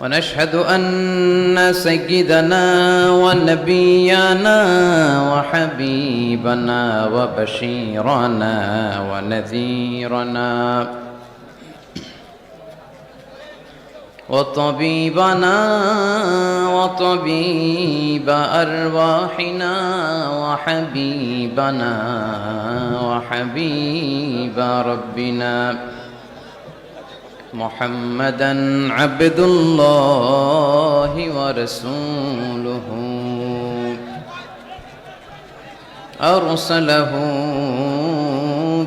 ونشهد أن سيدنا ونبينا وحبيبنا وبشيرنا ونذيرنا وطبيبنا وطبيب أرواحنا وحبيبنا وحبيب ربنا محمدًا عبد الله ورسوله أرسله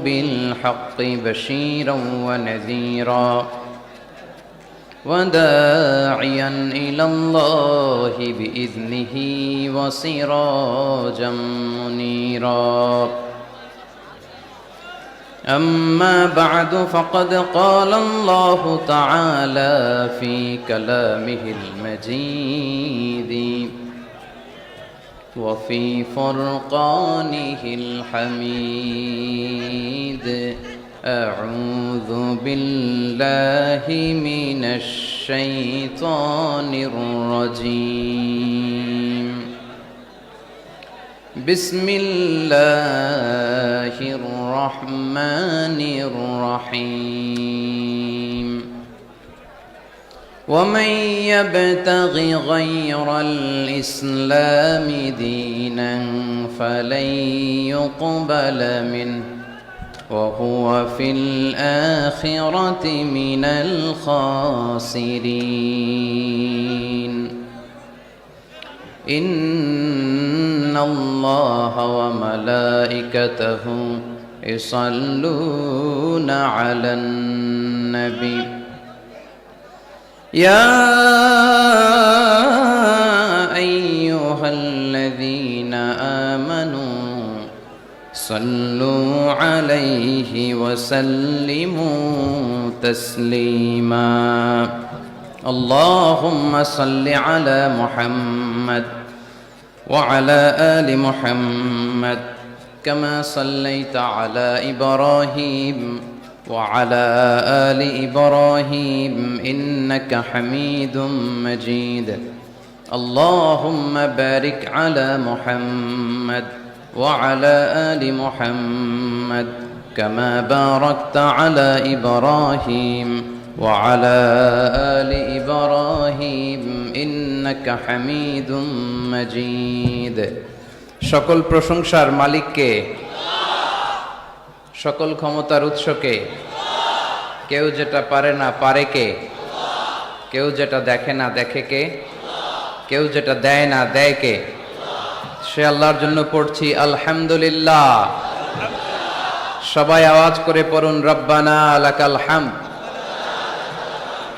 بالحق بشيرا ونذيرا وداعيا إلى الله بإذنه وسراجا منيرا أما بعد فقد قال الله تعالى في كلامه المجيد وفي فرقانه الحميد أعوذ بالله من الشيطان الرجيم بسم الله الرحمن الرحيم ومن يبتغ غير الإسلام دينا فلن يقبل منه وهو في الآخرة من الخاسرين إن الله وملائكته يصلون على النبي يا أيها الذين آمنوا صلوا عليه وسلموا تسليما اللهم صل على محمد وعلى آل محمد كما صليت على إبراهيم وعلى آل إبراهيم إنك حميد مجيد اللهم بارك على محمد وعلى آل محمد كما باركت على إبراهيم وعلى آل إبراهيم إنك حميد مجيد সকল প্রশংসার মালিক কে সকল ক্ষমতার উৎস কে কেউ যেটা পারে না পারে কে কেউ যেটা দেখে না দেখে কে কেউ যেটা দেয় না দেয় কে সে আল্লাহর জন্য পড়ছি আলহামদুলিল্লাহ সবাই আওয়াজ করে পড়ুন রব্বানা লাকাল হামদ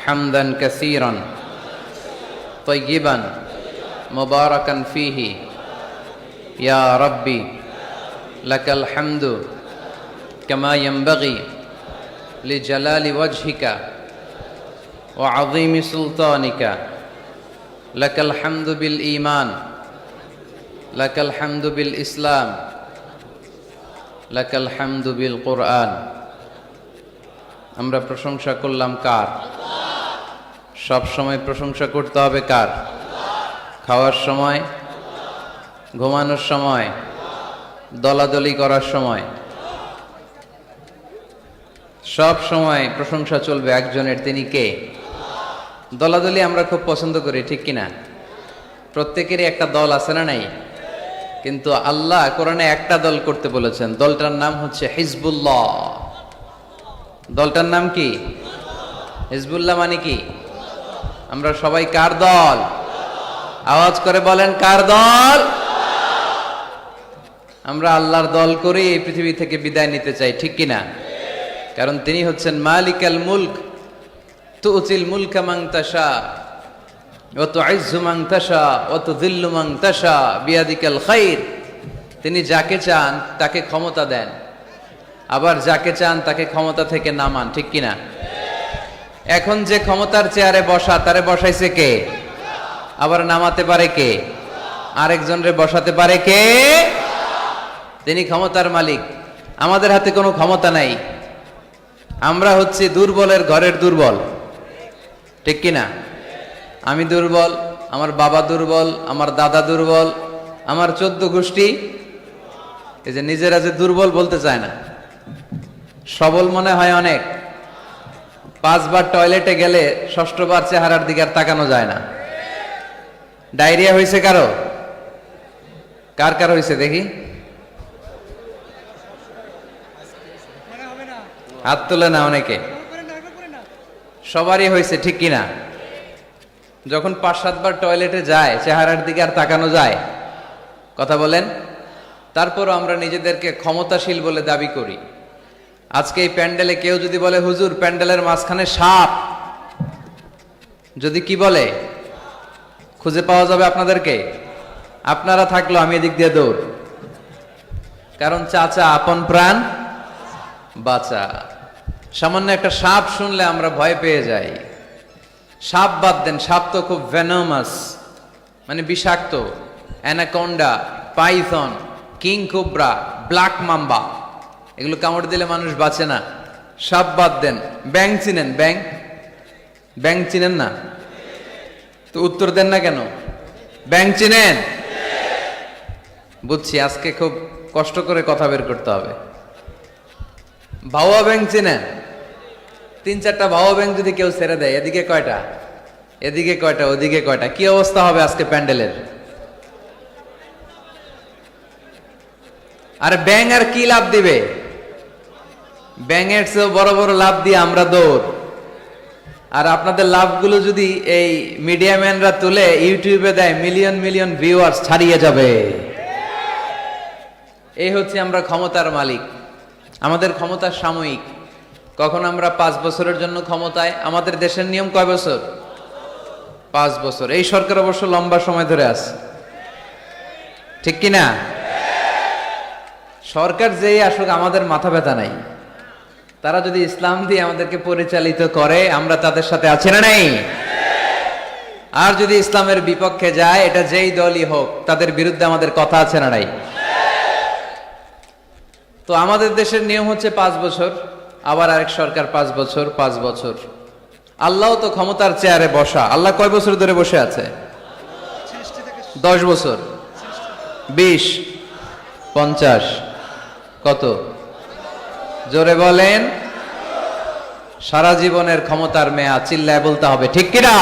হামদান কাসীরান তাইয়িবান মুবারাকান ফীহি ইয়া রাব্বি লাকাল হামদু কামা ইয়ানবাগি লিজালালি ওয়াজহিকা ওয়া আযীমি সুলতানিকা লাকাল হামদু বিল ঈমান লাকাল হামদু বিল ইসলাম লাকাল হামদু বিল কুরআন আমরা প্রশংসা করলাম কার সব সময় প্রশংসা করতে হবে কার খাওয়ার সময় ঘুমানোর সময় দলাদলি করার সময় সব সময় প্রশংসা চলবে একজনের তিনি কে দলাদলি আমরা খুব পছন্দ করি ঠিক কিনা প্রত্যেকেরই একটা দল আছে না নাই কিন্তু আল্লাহ কোরআনে একটা দল করতে বলেছেন দলটার নাম হচ্ছে হিজবুল্লাহ দলটার নাম কি হিজবুল্লাহ মানে কি আমরা সবাই কার দল আওয়াজ করে বলেন কার দল আমরা আল্লাহর দল করে এই পৃথিবী থেকে বিদায় নিতে চাই ঠিক কিনা কারণ তিনি হচ্ছেন মালিকাল মুলক তুতিল মুলকা মান তাশা ওয়া তুইজ্জু মান তাশা ওয়া তুযিল্লু মান তাশা বিয়াদিকাল খাইর তিনি যাকে চান তাকে ক্ষমতা দেন আবার যাকে চান তাকে ক্ষমতা থেকে নামান ঠিক কিনা এখন যে ক্ষমতার চেয়ারে বসা তারে বসাইছে কে আবার নামাতে পারে কে আরেকজনরে বসাতে পারে কে তিনি ক্ষমতার মালিক আমাদের হাতে কোনো ক্ষমতা নাই আমরা হচ্ছে দুর্বলের ঘরের দুর্বল ঠিক কিনা আমি দুর্বল, আমার বাবা দুর্বল, আমার দাদা দুর্বল, আমার 14 গোষ্ঠী, এই যে নিজেরা যে দুর্বল বলতে চায় না, সবল মনে হয় অনেক। 5 বার টয়লেটে গেলে 6ষ্ঠ বার চেহারার দিকে আর তাকানো যায় না। ডায়রিয়া হয়েছে কারো? কার কার হয়েছে দেখি, হাত তোলে না অনেকে। সবারই হয়েছে, ঠিক কিনা? যখন 5-7 বার টয়লেটে যায় চেহারার দিকে আর তাকানো যায়? কথা বলেন। তারপরও আমরা নিজেদেরকে ক্ষমতাশীল বলে দাবি করি। আজকে এই প্যান্ডেলে কেউ যদি বলে হুজুর প্যান্ডেলের মাঝখানে সাপ, যদি কি বলে খুঁজে পাওয়া যাবে আপনাদেরকে? আপনারা থাকলো আমি এদিক দিয়ে দৌড়, কারণ চাচা আপন প্রাণ বাঁচা। সামান্য একটা সাপ শুনলে আমরা ভয় পেয়ে যাই। সাপ বাদ দেন, সাপ তো খুব ভেনোমাস, মানে বিষাক্ত। Anaconda, Python, king cobra, black mamba, এগুলো কামড় দিলে মানুষ বাঁচে না। সাপ বাদ দেন, ব্যাং চিনেন? ব্যাং চিনেন না তো উত্তর দেন না কেন? ব্যাং চিনেন? বুঝছি, আজকে খুব কষ্ট করে কথা বের করতে হবে। ভাওয়া ব্যাং চিনেন? 3-4টা ভাওয়া ব্যাং যদি কেউ ছেড়ে দেয়, এদিকে কয়টা, এদিকে কয়টা, ওদিকে কয়টা, কি অবস্থা হবে আজকে প্যান্ডেলের? আর ব্যাং আর কি লাভ দিবে? ব্যাঙের চেয়েও বড় বড় লাভ দিয়ে আমরা দৌড়। আর আপনাদের লাভগুলো যদি এই মিডিয়া ম্যানরা তুলে ইউটিউবে দেয়, মিলিয়ন মিলিয়ন ভিউয়ার্স ছাড়িয়ে যাবে। এই হচ্ছে আমরা ক্ষমতার মালিক। আমাদের ক্ষমতা সাময়িক। কখন আমরা 5 বছরের জন্য ক্ষমতায়। আমাদের দেশের নিয়ম কয় বছর? 5 বছর। এই সরকার অবশ্য লম্বা সময় ধরে আছে, ঠিক কিনা? সরকার যেই আসুক আমাদের মাথা ব্যথা নাই। তারা যদি ইসলাম দিয়ে আমাদেরকে পরিচালিত করে, আমরা তাদের সাথে আছি না নাই? আর যদি ইসলামের বিপক্ষে যায়, এটা যেই দলই হোক, তাদের বিরুদ্ধে আমাদের কথা আছে না নাই? তো আমাদের দেশের নিয়ম হচ্ছে 5 বছর, আবার আরেক সরকার 5 বছর, 5 বছর। আল্লাহ তো ক্ষমতার চেয়ারে বসা। আল্লাহ কয় বছর ধরে বসে আছে? 10 বছর, 20, 50, কত? জোরে বলেন। সারা জীবনের ক্ষমতার মেয়াদ, চিল্লায় বলতে হবে, ঠিক কিনা?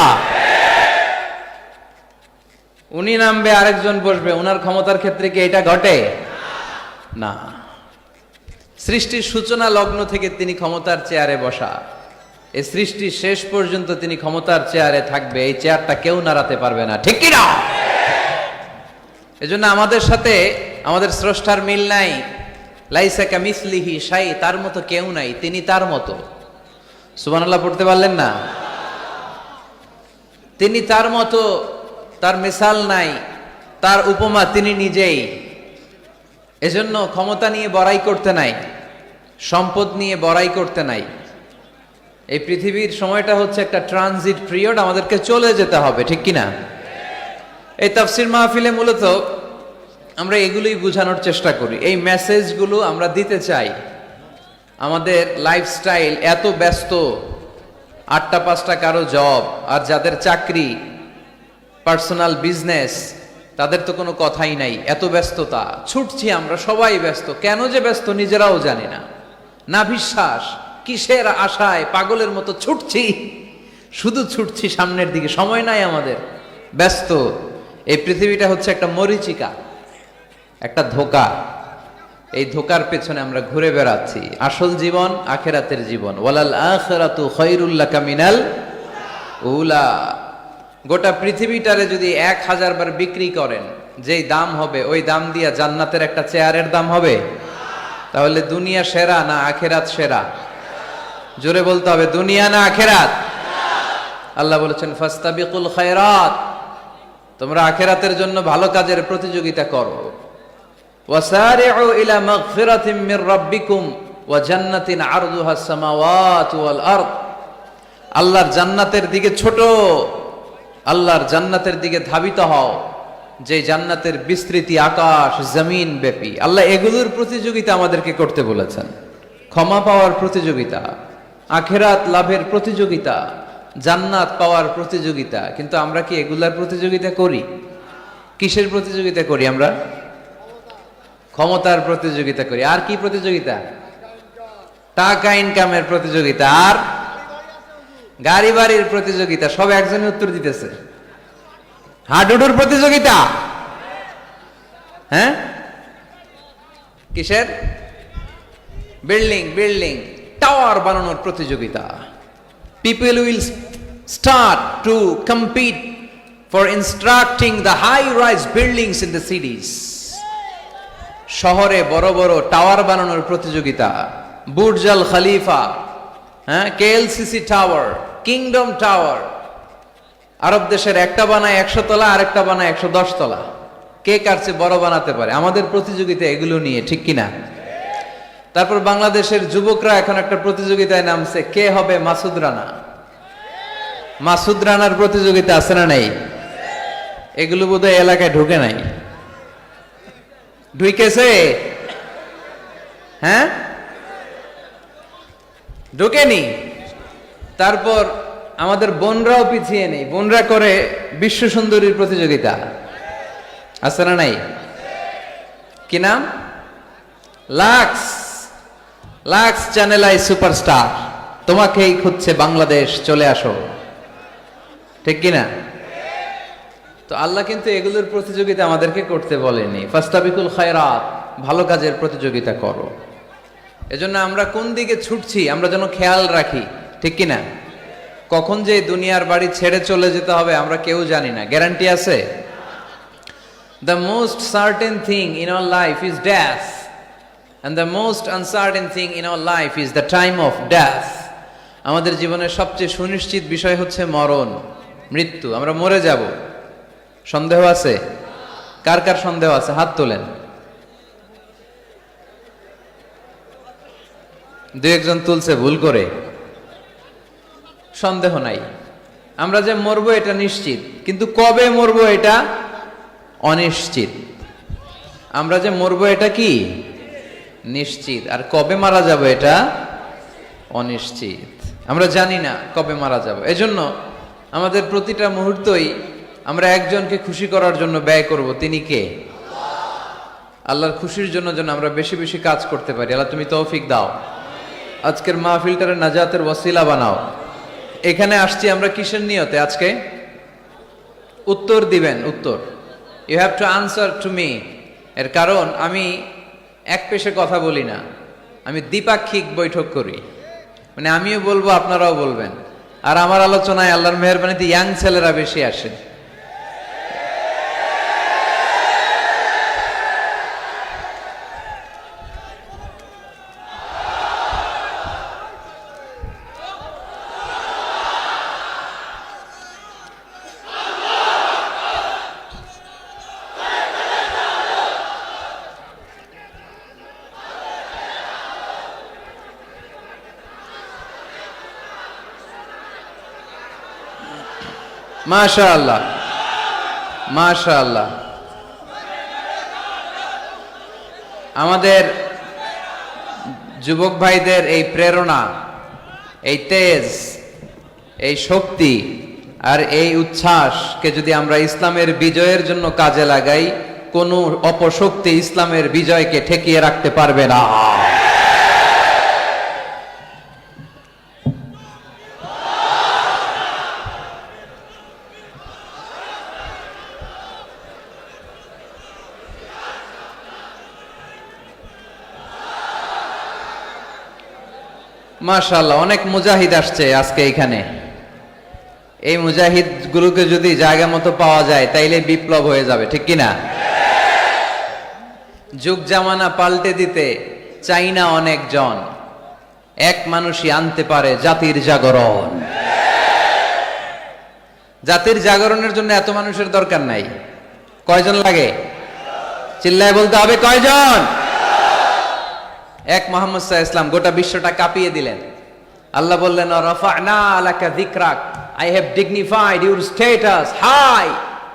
উনি নামবে, আরেকজন বসবে, উনার ক্ষমতার ক্ষেত্রে কি এটা ঘটে? না। সৃষ্টির সূচনা লগ্ন থেকে তিনি ক্ষমতার চেয়ারে বসা। এই সৃষ্টির শেষ পর্যন্ত তিনি ক্ষমতার চেয়ারে থাকবে। এই চেয়ারটা কেউ নাড়াতে পারবে না, ঠিক কিনা? এজন্য আমাদের সাথে আমাদের স্রষ্টার মিল নাই। লাইসা কামিসলিহি শাই, তার মতো কেউ নাই, তিনি তার মতো। সুবহানাল্লাহ পড়তে পারলেন না? তিনি তার মতো, তার মিসাল নাই, তার উপমা তিনি নিজেই। এজন্য ক্ষমতা নিয়ে বড়াই করতে নাই, সম্পদ নিয়ে বড়াই করতে নাই। এই পৃথিবীর সময়টা হচ্ছে একটা ট্রানজিট পিরিয়ড, আমাদেরকে চলে যেতে হবে, ঠিক কিনা? এই তাফসির মাহফিলে মূলত আমরা এগুলোই বোঝানোর চেষ্টা করি, এই মেসেজগুলো আমরা দিতে চাই। আমাদের লাইফস্টাইল এত ব্যস্ত, 8টা 5টা কারো জব, আর যাদের চাকরি, পার্সোনাল বিজনেস, তাদের তো কোনো কথাই নাই। এত ব্যস্ততা, ছুটছি আমরা, সবাই ব্যস্ত। কেন যে ব্যস্ত নিজেরাও জানি না। না বিশ্বাস, কিসের আশায় পাগলের মতো ছুটছি, শুধু ছুটছি সামনের দিকে, সময় নাই আমাদের, ব্যস্ত। এই পৃথিবীটা হচ্ছে একটা মরীচিকা, একটা ধোঁকা। এই ধোঁকার পেছনে আমরা ঘুরে বেড়াচ্ছি। আসল জীবন আখেরাতের জীবন। ওয়ালাল আখিরাতু খায়রুল লাকা মিনাল উলা। গোটা পৃথিবীটারে যদি 1000 বার বিক্রি করেন, যেই দাম হবে ওই দাম দিয়া জান্নাতের একটা চেয়ারের দাম হবে? তাহলে দুনিয়া সেরা না আখেরাত সেরা? জোরে বলতে হবে, দুনিয়া না আখেরাত? আল্লাহ বলেছেন ফাস্তাবিকুল খায়রাত, তোমরা আখেরাতের জন্য ভালো কাজের প্রতিযোগিতা করো। ওয়াসারিউ ইলা মাগফিরাতিম মির রাব্বিকুম ওয়া জান্নাতিন আরদুহা সামাওয়াতু ওয়াল আরদ। আল্লাহর জান্নাতের দিকে ছোট, আল্লাহর জান্নাতের দিকে ধাবিত হও, যে জান্নাতের বিস্তৃতি আকাশ জমিন ব্যাপী। আল্লাহ এগুলোর প্রতিযোগিতা আমাদেরকে করতে বলেছেন। ক্ষমা পাওয়ার প্রতিযোগিতা, আখেরাত লাভের প্রতিযোগিতা, জান্নাত পাওয়ার প্রতিযোগিতা, কিন্তু আমরা কি এগুলার প্রতিযোগিতা করি? কিসের প্রতিযোগিতা করি আমরা? ক্ষমতার প্রতিযোগিতা করি। আর কি প্রতিযোগিতা? টাকা ইনকামের প্রতিযোগিতা, আর গাড়ি বাড়ির প্রতিযোগিতা। সব একজনই উত্তর দিতেছে। হাডুডুর প্রতিযোগিতা। হ্যাঁ, কিসের? বিল্ডিং বিল্ডিং টাওয়ার বানানোর প্রতিযোগিতা। People will start to compete for constructing the high-rise buildings in the cities. শহরে বড় বড় টাওয়ার বানানোর প্রতিযোগিতা। বুর্জ আল খলিফা, হ্যাঁ, KLCC টাওয়ার, কিংডম টাওয়ার। আরব দেশের একটা বানায় 100 তলা, আরেকটা বানায় 110 তলা। কে কার চেয়ে বড় বানাতে পারে? আমাদের প্রতিযোগিতা এগুলো নিয়ে, ঠিক কিনা? তারপর বাংলাদেশের যুবকরা এখন একটা প্রতিযোগিতায় নামছে, কে হবে মাসুদ রানা। মাসুদ রানার প্রতিযোগিতা আছে না নাই? এগুলো বোধহয় এলাকায় ঢুকে নাই। ঢুকেছে? হ্যাঁ, ঢুকেনি। তারপর আমাদের বোনরাও পিছিয়ে নেই, বোনরা করে বিশ্ব সুন্দরীর প্রতিযোগিতা, আছে না নাই? কি নাম? Lux. Lux Channel i Superstar, তোমাকেই খুঁজছে বাংলাদেশ, চলে আসো, ঠিক কিনা? তো আল্লাহ কিন্তু এগুলোর প্রতিযোগিতা আমাদেরকে করতে বলেনি। ফাস্তাবিকুল খায়রাত, ভালো কাজের প্রতিযোগিতা করো। এজন্য আমরা কোন দিকে ছুটছি আমরা যেন খেয়াল রাখি, ঠিক কিনা? কখন যে দুনিয়ার বাড়ি ছেড়ে চলে যেতে হবে আমরা কেউ জানি না, গ্যারান্টি আছে? The most certain thing in our life is death, and the most uncertain thing in our life is the time of death. আমাদের জীবনের সবচেয়ে সুনিশ্চিত বিষয় হচ্ছে মরণ, মৃত্যু। আমরা মরে যাব। সন্দেহ আছে? কার কার সন্দেহ আছে? হাত তোলেন। দু একজন তুলছে ভুল করে। সন্দেহ নাই, আমরা যে মরবো এটা নিশ্চিত, কিন্তু কবে মরবো এটা অনিশ্চিত। আমরা যে মরবো এটা কি নিশ্চিত, আর কবে মারা যাব এটা অনিশ্চিত। আমরা জানি না কবে মারা যাব। এজন্য আমাদের প্রতিটা মুহূর্তই আমরা একজনকে খুশি করার জন্য ব্যয় করব। তিনি কে? আল্লাহর খুশির জন্য যেন আমরা বেশি বেশি কাজ করতে পারি। আল্লাহ তুমি তৌফিক দাও। আজকের মাহফিলটারে নাজাতের ওয়াসিলা বানাও। এখানে আসছি আমরা কিসের নিয়তে? আজকে উত্তর দিবেন, উত্তর। You have to answer to me. এর কারণ আমি এক পেশে কথা বলি না, আমি দ্বিপাক্ষিক বৈঠক করি। মানে আমিও বলবো, আপনারাও বলবেন। আর আমার আলোচনায় আল্লাহর মেহেরবানিতে ইয়াং ছেলেরা বেশি আসে। মাশাআল্লাহ, মাশাআল্লাহ। আমাদের যুবক ভাইদের এই প্রেরণা, এই তেজ, এই শক্তি আর এই উচ্ছ্বাসকে যদি আমরা ইসলামের বিজয়ের জন্য কাজে লাগাই, কোনো অপশক্তি ইসলামের বিজয়কে ঠেকিয়ে রাখতে পারবে না। মাশাআল্লাহ, অনেক মুজাহিদ আসছে আজকে এখানে। এই মুজাহিদ গুলোকে যদি জায়গা মতো পাওয়া যায় তাইলে বিপ্লব হয়ে যাবে, ঠিক কিনা? যুগ জামানা পাল্টে দিতে চাই না অনেকজন, এক মানুষই আনতে পারে জাতির জাগরণ। জাতির জাগরণের জন্য এত মানুষের দরকার নাই। কয়জন লাগে? চিল্লায় বলতে হবে, কয়জন? এক মুহাম্মদ সাল্লাল্লাহু আলাইহি ওয়াসাল্লাম গোটা বিশ্বটা কাঁপিয়ে দিলেন। আল্লাহ বললেন, রাফা'না লাকা যিকরাক, I have dignified your status high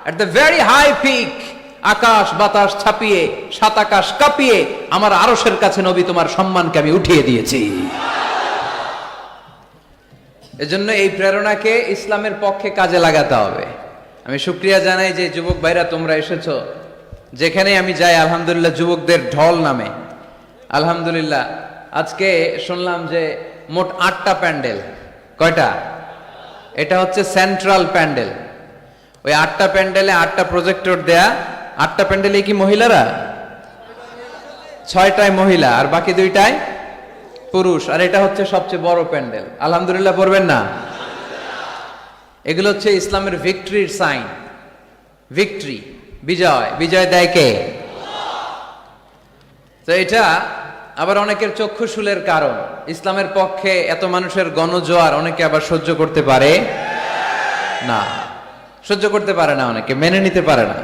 at the very high peak. আকাশ বাতাস ছাপিয়ে, সাত আকাশ কাঁপিয়ে আমার আরশের কাছে নবী তোমার সম্মানকে আমি উঠিয়ে দিয়েছি। এজন্য এই প্রেরণাকে ইসলামের পক্ষে কাজে লাগাতে হবে। আমি শুকরিয়া জানাই যে যুবক ভাইরা তোমরা এসেছো, যেখানে আমি যাই আলহামদুলিল্লাহ যুবকদের ঢল নামে। আলহামদুলিল্লাহ আজকে শুনলাম যে মোট 8টা প্যান্ডেল। কয়টা? এটা হচ্ছে সেন্ট্রাল প্যান্ডেল। ওই 8টা প্যান্ডেলে 8টা প্রজেক্টর দেয়া। 8টা প্যান্ডেলে কি মহিলারা? 6টায় মহিলা আর বাকি 2টায় পুরুষ। আর এটা হচ্ছে সবচেয়ে বড় প্যান্ডেল। আলহামদুলিল্লাহ পড়বেন না? এগুলো হচ্ছে ইসলামের ভিক্টরির সাইন। ভিক্টরি, বিজয়। বিজয় দেয় কে? তো এটা আবার অনেকের চক্ষুশূলের কারণ। ইসলামের পক্ষে এত মানুষের গণজোয়ার অনেকে আবার সহ্য করতে পারে না, সহ্য করতে পারে না, অনেকে মেনে নিতে পারে না।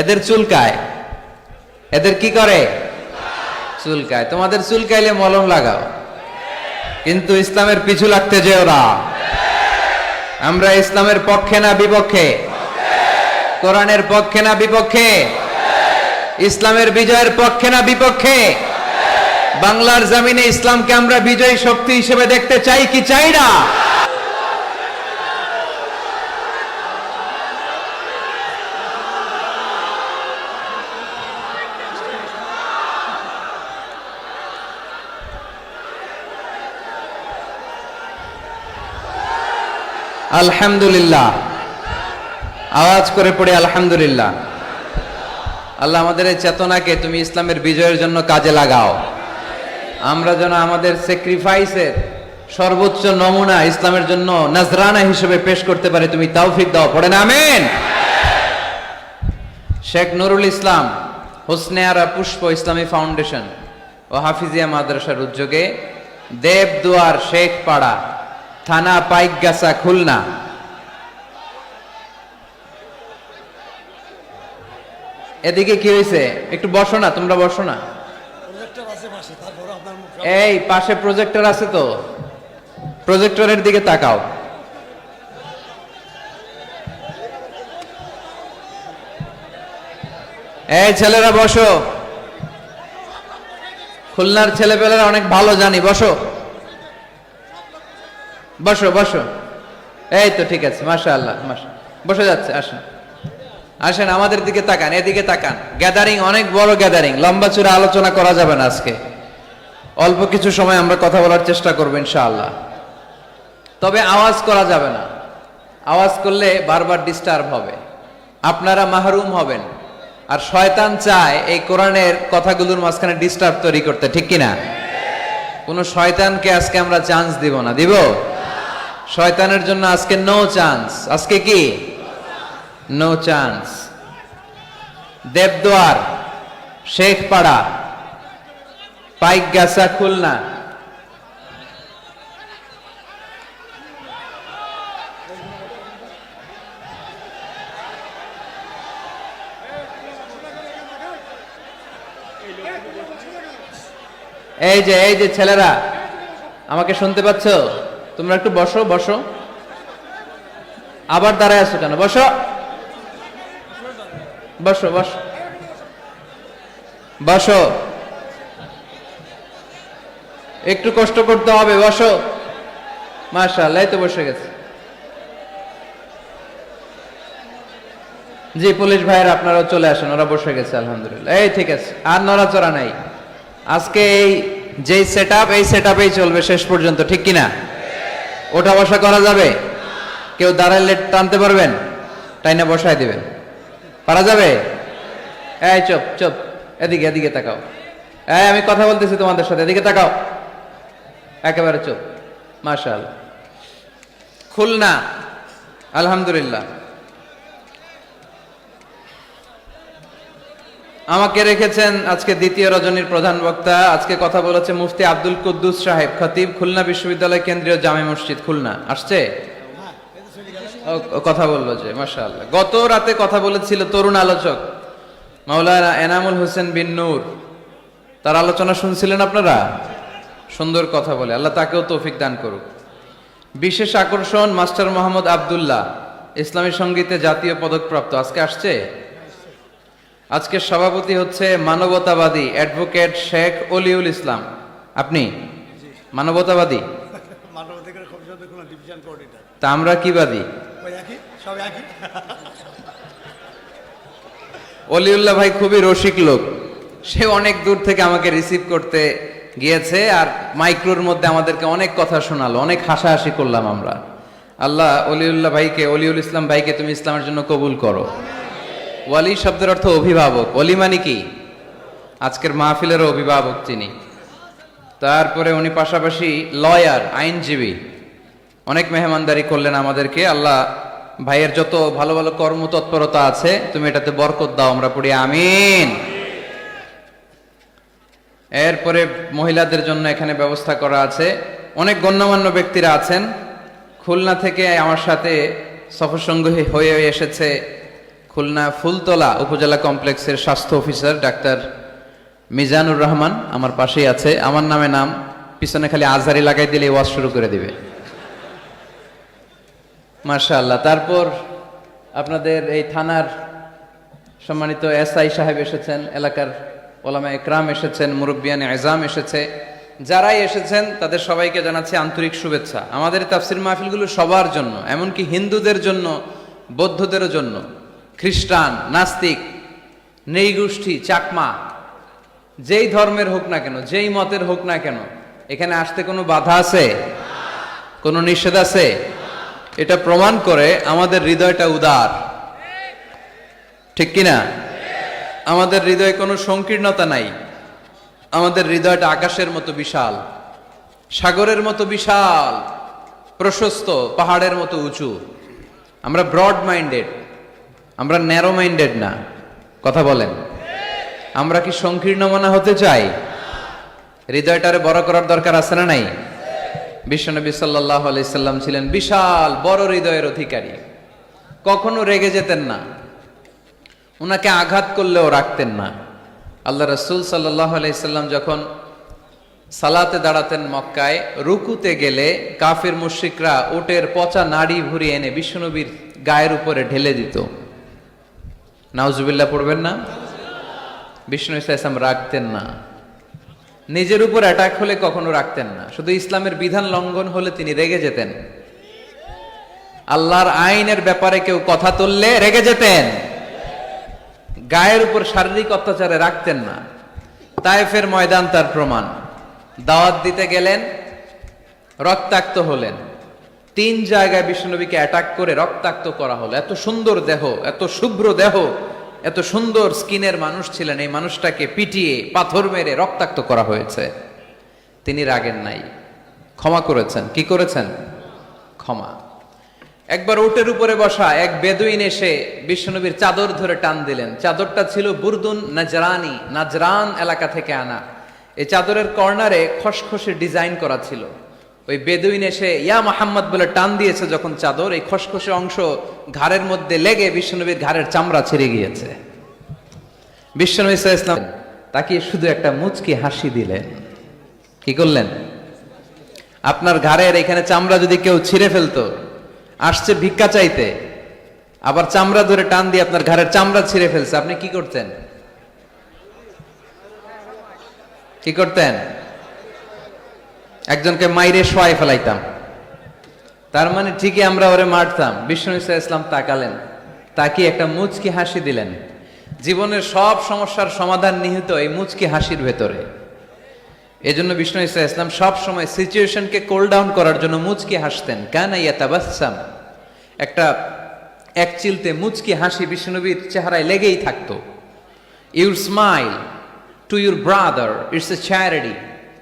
এদের চুলকায়। এদের কি করে? চুলকায়। তোমাদের চুলকাইলে মলম লাগাও, কিন্তু ইসলামের পিছু লাগতে যেও না। আমরা ইসলামের পক্ষে না বিপক্ষে? কোরআনের পক্ষে না বিপক্ষে? ইসলামের বিজয়ের পক্ষে না বিপক্ষে? বাংলার জমিনে ইসলামকে আমরা বিজয়ী শক্তি হিসেবে দেখতে চাই কি চাই না? আলহামদুলিল্লাহ। আওয়াজ করে পড়ে আলহামদুলিল্লাহ। আল্লাহ আমাদের এই চেতনাকে তুমি ইসলামের বিজয়ের জন্য কাজে লাগাও। আমরা যেন আমাদের স্যাক্রিফাইসের সর্বোচ্চ নমুনা ইসলামের জন্য নজরানা হিসেবে পেশ করতে পারি, তুমি তৌফিক দাও। পড়েন আমিন। শেখ নুরুল ইসলাম হোসনে আরা পুষ্প ইসলামী ফাউন্ডেশন ও হাফিজিয়া মাদ্রাসার উদ্যোগে দেবদুয়ার শেখ পাড়া, থানা পাইকগাছা, খুলনা, এদিকে কি হয়েছে? একটু বসো না, তোমরা বসো না। এই পাশে প্রজেক্টর আছে তো, প্রজেক্টরের দিকে তাকাও। এই ছেলেরা বসো। খুলনার ছেলেপেলেরা অনেক ভালো জানি। বসো বসো বসো। এই তো ঠিক আছে, মাশাআল্লাহ। বসে যাচ্ছে। আসেন আসেন, আমাদের দিকে তাকান, এদিকে তাকান। গ্যাদারিং অনেক বড় গ্যাদারিং, লম্বা চূড়া আলোচনা করা যাবে না আজকে। অল্প কিছু সময় আমরা কথা বলার চেষ্টা করবো ইনশাআল্লাহ। তবে আওয়াজ করা যাবে না। আওয়াজ করলে বারবার ডিস্টার্ব হবে, আপনারা মাহরুম হবেন। আর শয়তান চায় এই কোরআনের কথাগুলোর মাঝখানে ডিস্টার্ব তৈরি করতে, ঠিক কিনা? কোন শয়তানকে আজকে আমরা চান্স দিব না। দিব? শয়তানের জন্য আজকে নো চান্স। আজকে কি? No chance. দেবদুয়ার শেখপাড়া পাইকগাছা, খুলনা, এই যে ছেলেরা আমাকে শুনতে পাচ্ছ? তোমরা একটু বসো বসো। আবার দাঁড়ায় আছো কেন? বসো বসো বসো বসো। একটু কষ্ট করতে হবে, বসো। মাশাআল্লাহ, এই তো বসে গেছে। জি পুলিশ ভাইয়ের আপনারাও চলে আসেন, ওরা বসে গেছে আলহামদুলিল্লাহ। এই ঠিক আছে, আর নড়াচড়া নাই। আজকে এই যে সেটআপ, এই সেটআপেই চলবে শেষ পর্যন্ত, ঠিক কিনা? ওঠা বসা করা যাবে? কেউ দাঁড়াইলে টানতে পারবেন? টাইনা বসায় দিবেন, পারা যাবে? এই চুপ চুপ, এদিকে এদিকে তাকাও। এই আমি কথা বলতেছি তোমাদের সাথে, এদিকে তাকাও। একেবারে চুপ। মাশাআল্লাহ। খুলনা আলহামদুলিল্লাহ। আমাকে রেখেছেন আজকে দ্বিতীয় রজনীর প্রধান বক্তা। আজকে কথা বলেছে মুফতি আব্দুল কুদ্দুস সাহেব, খতিব, খুলনা বিশ্ববিদ্যালয় কেন্দ্রীয় জামে মসজিদ খুলনা। আসছে? কথা বললো যে, মাশাআল্লাহ। গত রাতে কথা বলেছিল তরুণ আলোচক মাওলানা এনামুল হোসেন বিন নূর। তার আলোচনা শুনছিলেন আপনারা? সুন্দর কথা বলে, আল্লাহ তাকেও তৌফিক দান করুক। বিশেষ আকর্ষণ মাস্টার মোহাম্মদ আব্দুল্লাহ, ইসলামী সঙ্গীতে জাতীয় পদকপ্রাপ্ত। আজকে আসছে। আজকের সভাপতি হচ্ছে মানবতাবাদী অ্যাডভোকেট শেখ অলিউল ইসলাম। আপনি মানবতাবাদী? Khulna division coordinator. তা আমরা কি বাদী? ওই একই, সব একই। অলিউল্লাহ ভাই খুবই রসিক লোক, সে অনেক দূর থেকে আমাকে রিসিভ করতে গিয়েছে আর মাইক্রোর মধ্যে আমাদেরকে অনেক কথা শোনালো, অনেক হাসাহাসি করলাম আমরা। আল্লাহ অলিউল্লাহ ভাইকে, অলিউল ইসলাম ভাইকে তুমি ইসলামের জন্য কবুল করো। ওয়ালি শব্দের অর্থ অভিভাবক, অলি মানে কি? আজকের মাহফিলেরও অভিভাবক তিনি। তারপরে উনি পাশাপাশি লয়ার, আইনজীবী, অনেক মেহমানদারি করলেন আমাদেরকে। আল্লাহ ভাইয়ের যত ভালো ভালো কর্মতৎপরতা আছে তুমি এটাতে বরকত দাও, আমরা পড়ি আমিন। এরপরে মহিলাদের জন্য এখানে ব্যবস্থা করা আছে। অনেক গণ্যমান্য ব্যক্তিরা আছেন। খুলনা থেকে আমার সাথে সফরসঙ্গী হয়ে এসেছে খুলনা ফুলতলা উপজেলা কমপ্লেক্সের স্বাস্থ্য অফিসার ডাক্তার মিজানুর রহমান, আমার পাশেই আছে। আমার নামে নাম, পিছনে খালি আজহারি লাগাই দিলে ওয়াজ শুরু করে দিবে, মাশাআল্লাহ। তারপর আপনাদের এই থানার সম্মানিত এসআই সাহেব এসেছেন, এলাকার ওলামা একরাম এসেছেন, মুরব্বিয়ান এজাম এসেছে। যারাই এসেছেন তাদের সবাইকে জানাচ্ছি আন্তরিক শুভেচ্ছা। আমাদের তাফসির মাহফিলগুলো সবার জন্য, এমনকি হিন্দুদের জন্য, বৌদ্ধদের জন্য, খ্রিস্টান, নাস্তিক, নৃগোষ্ঠী, চাকমা, যেই ধর্মের হোক না কেন, যেই মতের হোক না কেন, এখানে আসতে কোনো বাধা আছে? কোনো নিষেধ আছে? এটা প্রমাণ করে আমাদের হৃদয়টা উদার, ঠিক কিনা? আমাদের হৃদয়ে কোনো সংকীর্ণতা নাই। আমাদের হৃদয়টা আকাশের মতো বিশাল, সাগরের মতো বিশাল, প্রশস্ত, পাহাড়ের মতো উঁচু। আমরা ব্রড মাইন্ডেড, আমরা ন্যারো মাইন্ডেড না। কথা বলেন, আমরা কি সংকীর্ণ মনা হতে চাই? হৃদয়টারে বড় করার দরকার আছে না নাই? বিশ্বনবী সাল্লাল্লাহু আলাইহি সাল্লাম ছিলেন বিশাল বড় হৃদয়ের অধিকারী, কখনো রেগে যেতেন না, ওনাকে আঘাত করলেও রাখতেন না। আল্লাহ রাসূল সাল্লাল্লাহু আলাইহি সাল্লাম যখন সালাতে দাঁড়াতেন মক্কায়, রুকুতে গেলে কাফির মুশরিকরা উটের পচা নাড়ি ভুঁড়ি এনে বিশ্বনবীর গায়ের উপরে ঢেলে দিত। নাউজুবিল্লাহ পড়বেন না? বিষ্ণু ইসলাম রাখতেন না। নিজের উপর অ্যাটাক হলে কখনো রাখতেন না, শুধু ইসলামের বিধান লঙ্ঘন হলে তিনি রেগে যেতেন। আল্লাহর আইনের ব্যাপারে কেউ কথা তুললে রেগে যেতেন। গায়ের উপর শারীরিক অত্যাচারে রাখতেন না। তায়েফের ময়দান তার প্রমাণ। দাওয়াত দিতে গেলেন, রক্তাক্ত হলেন। 3 জায়গায় বিশ্বনবীকে অ্যাটাক করে রক্তাক্ত করা হলো। এত সুন্দর দেহ, এত শুভ্র দেহ, এত সুন্দর স্কিনের মানুষ ছিলেন, এই মানুষটাকে পিটিয়ে পাথর মেরে রক্তাক্ত করা হয়েছে। তিনি রাগেন নাই, ক্ষমা করেছেন। কি করেছেন? ক্ষমা। একবার উটের উপরে বসা এক বেদুইন এসে বিশ্বনবীর চাদর ধরে টান দিলেন। চাদরটা ছিল বুরদুন নাজরানি, নাজরান এলাকা থেকে আনা। এই চাদরের কর্নারে খসখসে ডিজাইন করা ছিল। ওই বেদুইন এসে ইয়া মুহাম্মদ বলে টান দিয়েছে যখন চাদর, এই খসখসে অংশ ঘাড়ের মধ্যে লেগে বিশ্বনবীর ঘাড়ের চামড়া ছিঁড়ে গিয়েছে। বিশ্বনবী সাল্লাল্লাহু আলাইহি ওয়াসাল্লাম তাকে শুধু একটা মুচকি হাসি দিলেন। কি করলেন? আপনার ঘাড়ের এখানে চামড়া যদি কেউ ছিঁড়ে ফেলতো, আসছে ভিক্ষা চাইতে, আবার চামড়া ধরে টান দিয়ে আপনার ঘাড়ের চামড়া ছিঁড়ে ফেলছে, আপনি কি করতেন? কি করতেন? একজনকে মাইরে শোয়াই ফেলাইতাম। তার মানে ঠিকই আমরা ওরে মারতাম। বিষ্ণু ইসলাম তাকালেন, তাকিয়ে একটা মুচকি হাসি দিলেন। জীবনের সব সমস্যার সমাধান নিহিত এই মুচকি হাসির ভেতরে। এই জন্য বিষ্ণু ইসলাম সব সময় সিচুয়েশনকে কোল ডাউন করার জন্য মুচকি হাসতেন। কানা ইয়াতাবাসসাম, একটা এক চিলতে মুচকি হাসি বিষ্ণুনবীর চেহারায় লেগেই থাকতো। Your smile to your brother it's a charity,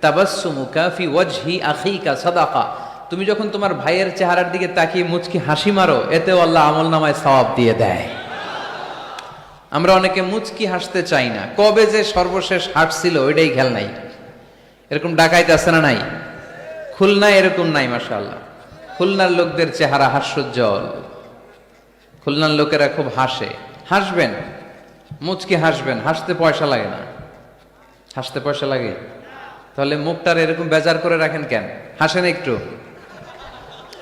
তাবাসসুমুকা ফি ওয়াজহি আখিকা সাদাকা। তুমি যখন তোমার ভাইয়ের চেহারার দিকে তাকিয়ে মুচকি হাসি মারো, এতেও আল্লাহ আমলনামায় সওয়াব দিয়ে দেয়। আমরা অনেকে মুচকি হাসতে চাই না। কবে যে সর্বশেষ হাসছিল ওইটাই খেয়াল নাই। এরকম ডাকাইতে আছে না নাই? খুলনায় এরকম নাই মাশাআল্লাহ। খুলনার লোকদের চেহারা হাস্যোজ্জ্বল। খুলনার লোকেরা খুব হাসে। হাসবেন, মুচকি হাসবেন, হাসতে পয়সা লাগে না। হাসতে পয়সা লাগে? তাহলে মুখটার এরকম বেজার করে রাখেন কেন? হাসেন একটু,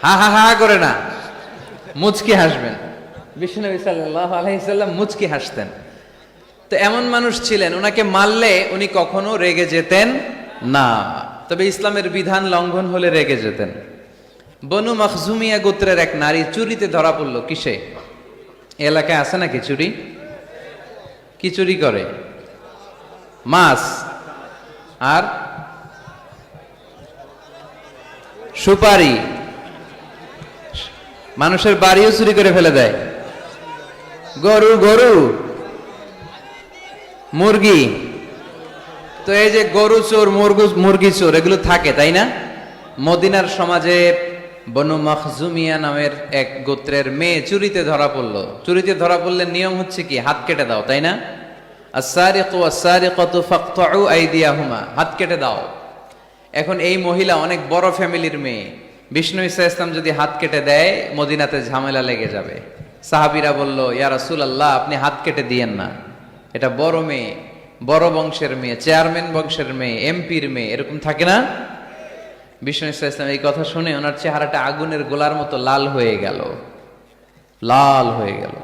হা হা হা করে না, মুচকি হাসবেন। বিশ্বনবী সাল্লাল্লাহু আলাইহি সাল্লাম মুচকি হাসতেন। তো এমন মানুষ ছিলেন, ওনাকে মারলে উনি কখনো রেগে যেতেন না, তবে ইসলামের বিধান লঙ্ঘন হলে রেগে যেতেন। বনু মখজুমিয়া গোত্রের এক নারী চুরিতে ধরা পড়লো। কিসে? এলাকায় আছে নাকি চুরি? কি চুরি করে? মাছ আর সুপারি। মানুষের বাড়িও চুরি করে ফেলে দেয়। গরু গরু মুরগি। তো এই যে গরু চোর মুরগি চোর এগুলো থাকে, তাই না? মদিনার সমাজে বনু মখজুমিয়া নামের এক গোত্রের মেয়ে চুরিতে ধরা পড়লো। চুরিতে ধরা পড়লে নিয়ম হচ্ছে কি? হাত কেটে দাও, তাই না? আস-সারিকু ওয়াস-সারিকাতু ফাকতাউ আইদিয়াহুমা, হাত কেটে দাও। এখন এই মহিলা অনেক বড় ফ্যামিলির মেয়ে, বিষ্ণু ঈসা ইসলাম যদি হাত কেটে দেয় মদিনাতে ঝামেলা লেগে যাবে। সাহাবীরা বলল, ইয়া রাসূলুল্লাহ, আপনি হাত কেটে দিয়েন না, এটা বড় মেয়ে, বড় বংশের মেয়ে, চেয়ারম্যান বংশের মেয়ে, এমপির মেয়ে, এরকম থাকে না? বিষ্ণু ঈসা ইসলাম এই কথা শুনে ওনার চেহারাটা আগুনের গোলার মতো লাল হয়ে গেল, লাল হয়ে গেল।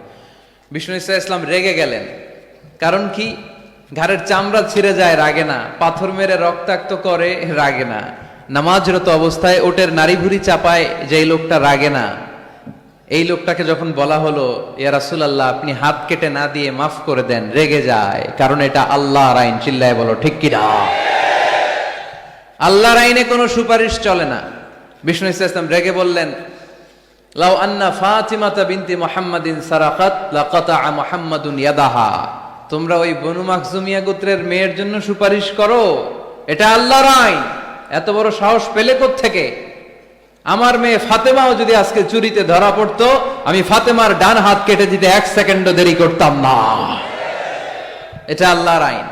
বিষ্ণু ঈসা ইসলাম রেগে গেলেন। কারণ কি? ঘাড়ের চামড়া ছিঁড়ে যায়, রাগে না। পাথর মেরে রক্তাক্ত করে, রাগে না। নামাজরত অবস্থায় ওটের নারী ভুঁড়ি চাপায় যেই লোকটা, রাগে না। এই লোকটাকে যখন বলা হলো, ইয়া রাসূলুল্লাহ, আপনি হাত কেটে না দিয়ে মাফ করে দেন, রেগে যায়। কারণ এটা আল্লাহর আইন। চিল্লায় বলো ঠিক কিনা? আল্লাহর আইনে কোনো সুপারিশ চলে না। বিষ্ণু ঈসা ইসলাম রেগে বললেন, লাউ আন্না ফাতিমাতা বিনতি মুহাম্মাদিন সারাকাত লাকাতা মুহাম্মাদুন ইয়াদাহা। তোমরা ওই বনু মখজুমিয়া গোত্রের মেয়ের জন্য সুপারিশ করো, এটা আল্লাহর আইন। এত বড় সাহস পেলে কোত্থেকে? আমার মেয়ে ফাতেমাও যদি আজকে চুরিতে ধরা পড়তো, আমি ফাতেমার ডান হাত কেটে দিতে 1 সেকেন্ডও দেরি করতাম না। এটা আল্লাহর আইন।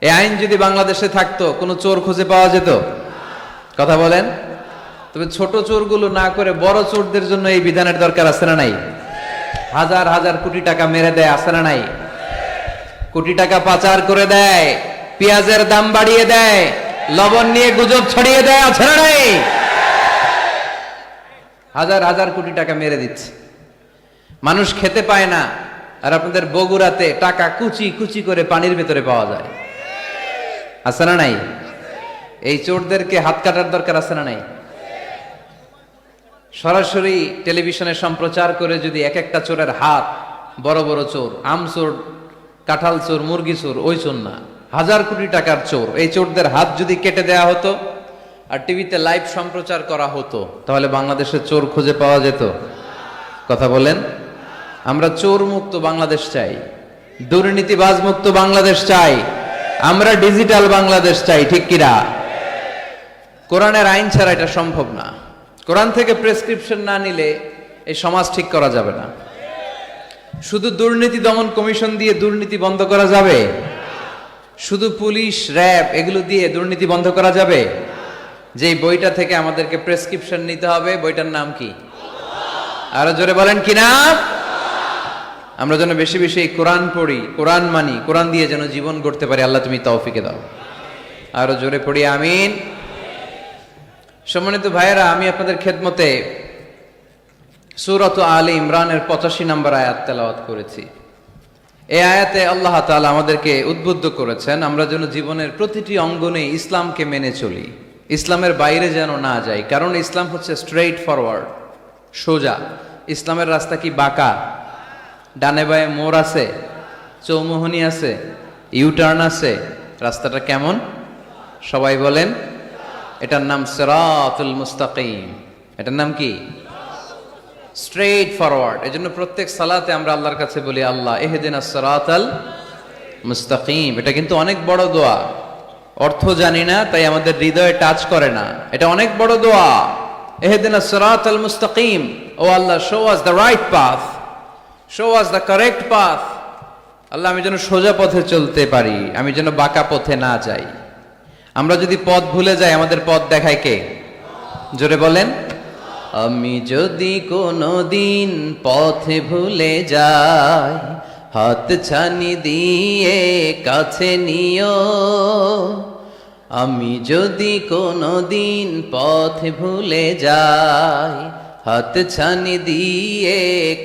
এই আইন যদি বাংলাদেশে থাকতো, কোনো চোর খুঁজে পাওয়া যেত? কথা বলেন। তবে ছোট চোরগুলো না করে বড় চোরদের জন্য এই বিধানের দরকার আছে না নাই? হাজার হাজার কোটি টাকা মেরে দেয়, আছে না নাই? কোটি টাকা পাচার করে দেয়, পেঁয়াজের দাম বাড়িয়ে দেয়, লবণ নিয়ে গুজব ছড়িয়ে দেয়, আছে না নাই? হাজার হাজার কোটি টাকা মেরে দিচ্ছে, মানুষ খেতে পায় না। আর আপনাদের বগুড়াতে টাকা কুচি কুচি করে পানির ভেতরে পাওয়া যায়, আছে না নাই? এই চোরদেরকে হাত কাটার দরকার আছে না নাই? সরাসরি টেলিভিশনে সম্প্রচার করে যদি এক একটা চোরের হাত, বড় বড় চোর, আম চোর, কাঁঠাল চোর, মুরগি চোর, ওই চোর না, হাজার কোটি টাকার চোর, এই চোরদের হাত যদি কেটে দেয়া হতো আর টিভিতে লাইভ সম্প্রচার করা হতো, তাহলে বাংলাদেশে চোর খুঁজে পাওয়া যেত? কথা বলেন। আমরা চোর মুক্ত বাংলাদেশ চাই, দুর্নীতিবাজ মুক্ত বাংলাদেশ চাই, আমরা ডিজিটাল বাংলাদেশ চাই, ঠিক কিনা? কোরআনের আইন ছাড়া এটা সম্ভব না। কোরআন থেকে প্রেসক্রিপশন না নিলে এই সমাজ ঠিক করা যাবে না। শুধু দুর্নীতি দমন কমিশন দিয়ে দুর্নীতি বন্ধ করা যাবে? শুধু পুলিশ, র্যাব এগুলো দিয়ে দুর্নীতি বন্ধ করা যাবে? যেই বইটা থেকে আমাদেরকে প্রেসক্রিপশন নিতে হবে, বইটার নাম কি? আরো জোরে বলেন কি নাম? আমরা যেন বেশি বেশি কোরআন পড়ি, কোরআন মানি, কোরআন দিয়ে যেন জীবন গড়তে পারি। আল্লাহ তুমি তৌফিকে দাও। আরো জোরে পড়ি আমিন। সম্মানিত ভাইয়েরা, আমি আপনাদের খেদমতে সূরাত আলে ইমরানের 85 নম্বর আয়াত তেলাওয়াত করেছি। এই আয়াতে আল্লাহ তাআলা আমাদেরকে উদ্বুদ্ধ করেছেন আমরা যেন জীবনের প্রতিটি অঙ্গনে ইসলামকে মেনে চলি, ইসলামের বাইরে যেন না যাই। কারণ ইসলাম হচ্ছে স্ট্রেইট ফরওয়ার্ড, সোজা। ইসলামের রাস্তা কি বাঁকা? ডানে বায়ে মোড় আছে, চৌমুহনী আছে, ইউটার্ন আছে। রাস্তাটা কেমন? সবাই বলেন। এটার নাম সিরাতুল মুস্তাকিম। এটার নাম কি? Straight forward. এজন্য প্রত্যেক সালাতে আমরা আল্লাহর কাছে বলি, আল্লাহ ইহদিনাস সিরাতাল মুস্তাকিম। এটা কিন্তু অনেক বড় দোয়া। অর্থ জানি না তাই আমাদের হৃদয়ে টাচ করে না। এটা অনেক বড় দোয়া। ইহদিনাস সিরাতাল মুস্তাকিম। ও Allah, show us the right path, show us the correct path. Allah, আমি যেন সোজা পথে চলতে পারি, আমি যেন বাঁকা পথে না যাই। আমরা যদি পথ ভুলে যাই, আমাদের পথ দেখায় কে? জোরে বলেন। আমি যদি কোনোদিন পথে ভুলে যাই, হাত ছানি দিয়ে কাছে নিও। আমি যদি কোনোদিন পথে ভুলে যাই, হাত ছানি দিয়ে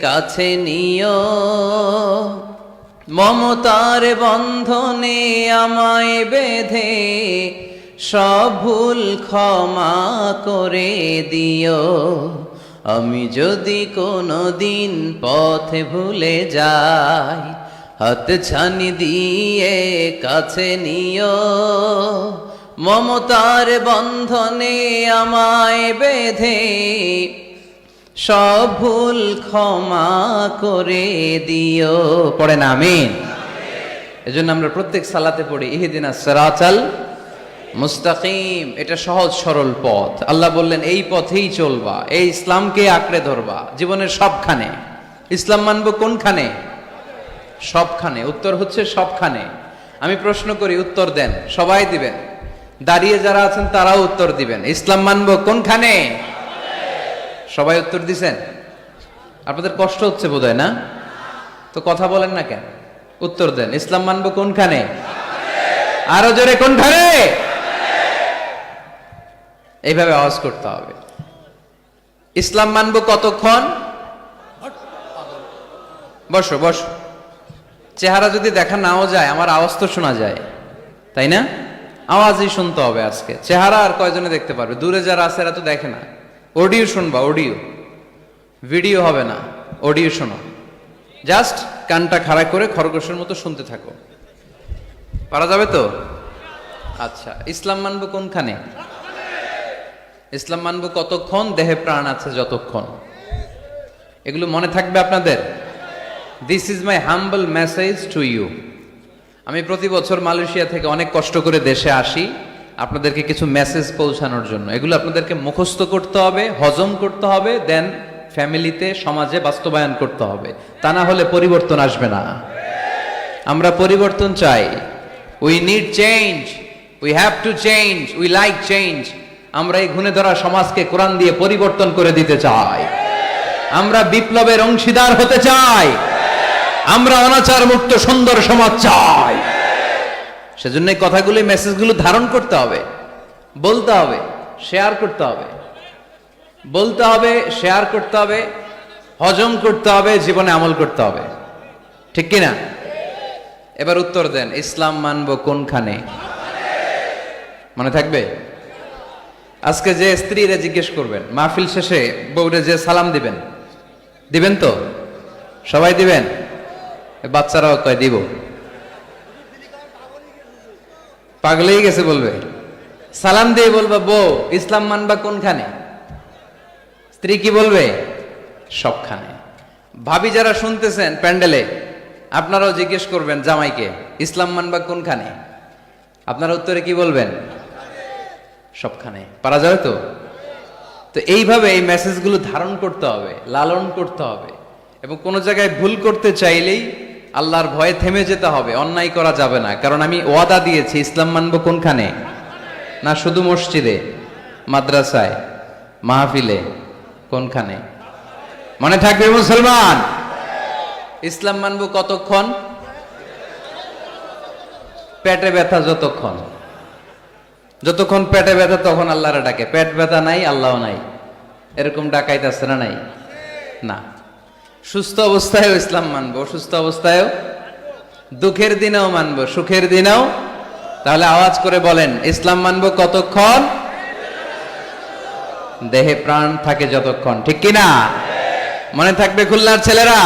কাছে নিও। মমতার বন্ধনে আমায় বেঁধে সব ভুল ক্ষমা করে দিও। আমি যদি কোনো দিন পথে ভুলে যাই, হাত ছানি দিয়ে কাছে নিও। মমতার বন্ধনে আমায় বেঁধে সব ভুল ক্ষমা করে দিও। পড়েন আমিন। এজন্য আমরা প্রত্যেক সালাতে পড়ি ইহদিনাস সিরাতাল মুস্তাকিম। এটা সহজ সরল পথ। আল্লাহ বললেন এই পথেই চলবা, এই ইসলামকে আঁকড়ে ধরবা জীবনের সবখানে। ইসলাম মানবো কোনখানে? সবখানে। উত্তর হচ্ছে সবখানে। আমি প্রশ্ন করি, উত্তর দেন, সবাই দিবেন। দাঁড়িয়ে যারা আছেন তারাও উত্তর দিবেন। ইসলাম মানবো কোনখানে? সবাই উত্তর দিছেন? আপনাদের কষ্ট হচ্ছে বোধহয় না? তো কথা বলেন না কেন? উত্তর দেন। ইসলাম মানবো কোনখানে? আরো জোরে, কোনখানে? এইভাবে আওয়াজ করতে হবে। ইসলাম মানবো কতক্ষণ? বসো বসো। চেহারা যদি দেখা নাও যায়, আমার আওয়াজ তো শোনা যায়, তাই না? আওয়াজই শুনতে হবে আজকে। চেহারা আর কয়জনে দেখতে পারবে? দূরে যারা আছে এরা তো দেখে না। অডিও শুনবা, অডিও, ভিডিও হবে না, অডিও শোনো। জাস্ট কানটা খাড়া করে খরগোশের মতো শুনতে থাকো। পারা যাবে তো? আচ্ছা, ইসলাম মানবো কোনখানে? ইসলাম মানবো কতক্ষণ? দেহে প্রাণ আছে যতক্ষণ। এগুলো মনে থাকবে আপনাদের। This is my humble message to you. আমি প্রতি বছর মালয়েশিয়া থেকে অনেক কষ্ট করে দেশে আসি আপনাদেরকে কিছু মেসেজ পৌঁছানোর জন্য। এগুলো আপনাদেরকে মুখস্থ করতে হবে, হজম করতে হবে, দেন ফ্যামিলিতে, সমাজে বাস্তবায়ন করতে হবে। তা না হলে পরিবর্তন আসবে না। আমরা পরিবর্তন চাই। We need change, we have to change, we like change. আমরা এই ঘুণে ধরা সমাজকে কোরআন দিয়ে পরিবর্তন করে দিতে চাই। আমরা বিপ্লবের অংশীদার হতে চাই। আমরা অনাচার মুক্ত সুন্দর সমাজ চাই। সেজন্য এই কথাগুলো, মেসেজগুলো ধারণ করতে হবে, বলতে হবে, শেয়ার করতে হবে। বলতে হবে, শেয়ার করতে হবে, হজম করতে হবে, জীবনে আমল করতে হবে। ঠিক কিনা? এবার উত্তর দেন, ইসলাম মানবো কোনখানে? মনে থাকবে? আজকে যে স্ত্রীরা জিজ্ঞেস করবেন, মাহফিল শেষে বউরে যে সালাম দিবেন, দিবেন তো? সবাই দিবেন? বাচ্চারাও কয় দিব। পাগলেই গেছে বলবে। সালাম দিয়ে বলবা, বউ ইসলাম মানবা কোনখানে? স্ত্রী কি বলবে? সবখানে। ভাবি যারা শুনতেছেন প্যান্ডেলে, আপনারাও জিজ্ঞেস করবেন জামাইকে, ইসলাম মানবা কোনখানে? আপনারা উত্তরে কি বলবেন? সবখানে। পারা যাবে তো? তো এইভাবে এই মেসেজগুলো ধারণ করতে হবে, লালন করতে হবে। এবং কোনো জায়গায় ভুল করতে চাইলেই আল্লাহর ভয়ে থেমে যেতে হবে, অন্যায় করা যাবে না। কারণ আমি ওয়াদা দিয়েছি, ইসলাম মানবো কোনখানে? না শুধু মসজিদে, মাদ্রাসায়, মাহফিলে, কোনখানে? মনে থাকবে মুসলমান। ইসলাম মানবো কতক্ষণ? পেটে ব্যথা যতক্ষণ। যতক্ষণ পেটে ব্যথা তখন আল্লাহরে ডাকে। পেট ব্যথা নাই, আল্লাহ নাই, এরকম ডাকাইতেছে না? নাই না। সুস্থ অবস্থায়ও ইসলাম মানবো, অসুস্থ অবস্থায়ও, দুঃখের দিনেও মানবো, সুখের দিনেও। তাহলে আওয়াজ করে বলেন, ইসলাম মানবো কতক্ষণ? দেহে প্রাণ থাকে যতক্ষণ। ঠিক কিনা? মনে থাকবে খুলনার ছেলেরা?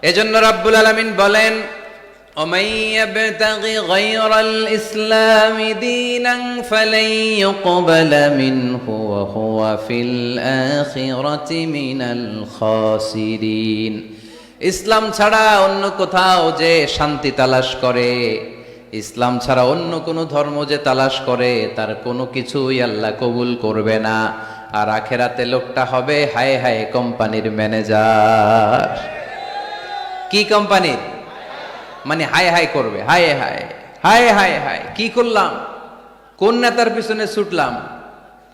এজন্য রাব্বুল আলামিন বলেন, ومن يبتغ غير الإسلام دينا فلن يقبل منه وهو في الآخرة من الخاسرين। ইসলাম ছাড়া অন্য কোথাও যে শান্তি তালাশ করে, ইসলাম ছাড়া অন্য কোনো ধর্ম যে তালাশ করে, তার কোনো কিছুই আল্লাহ কবুল করবে না। আর আখেরাতে লোকটা হবে হায় হায় কোম্পানির ম্যানেজার। কি কোম্পানির? মানে হায় হায় করবে, হায় হায় হায় হায় হায়, কি করলাম, কোন নেতার পিছনে ছুটলাম,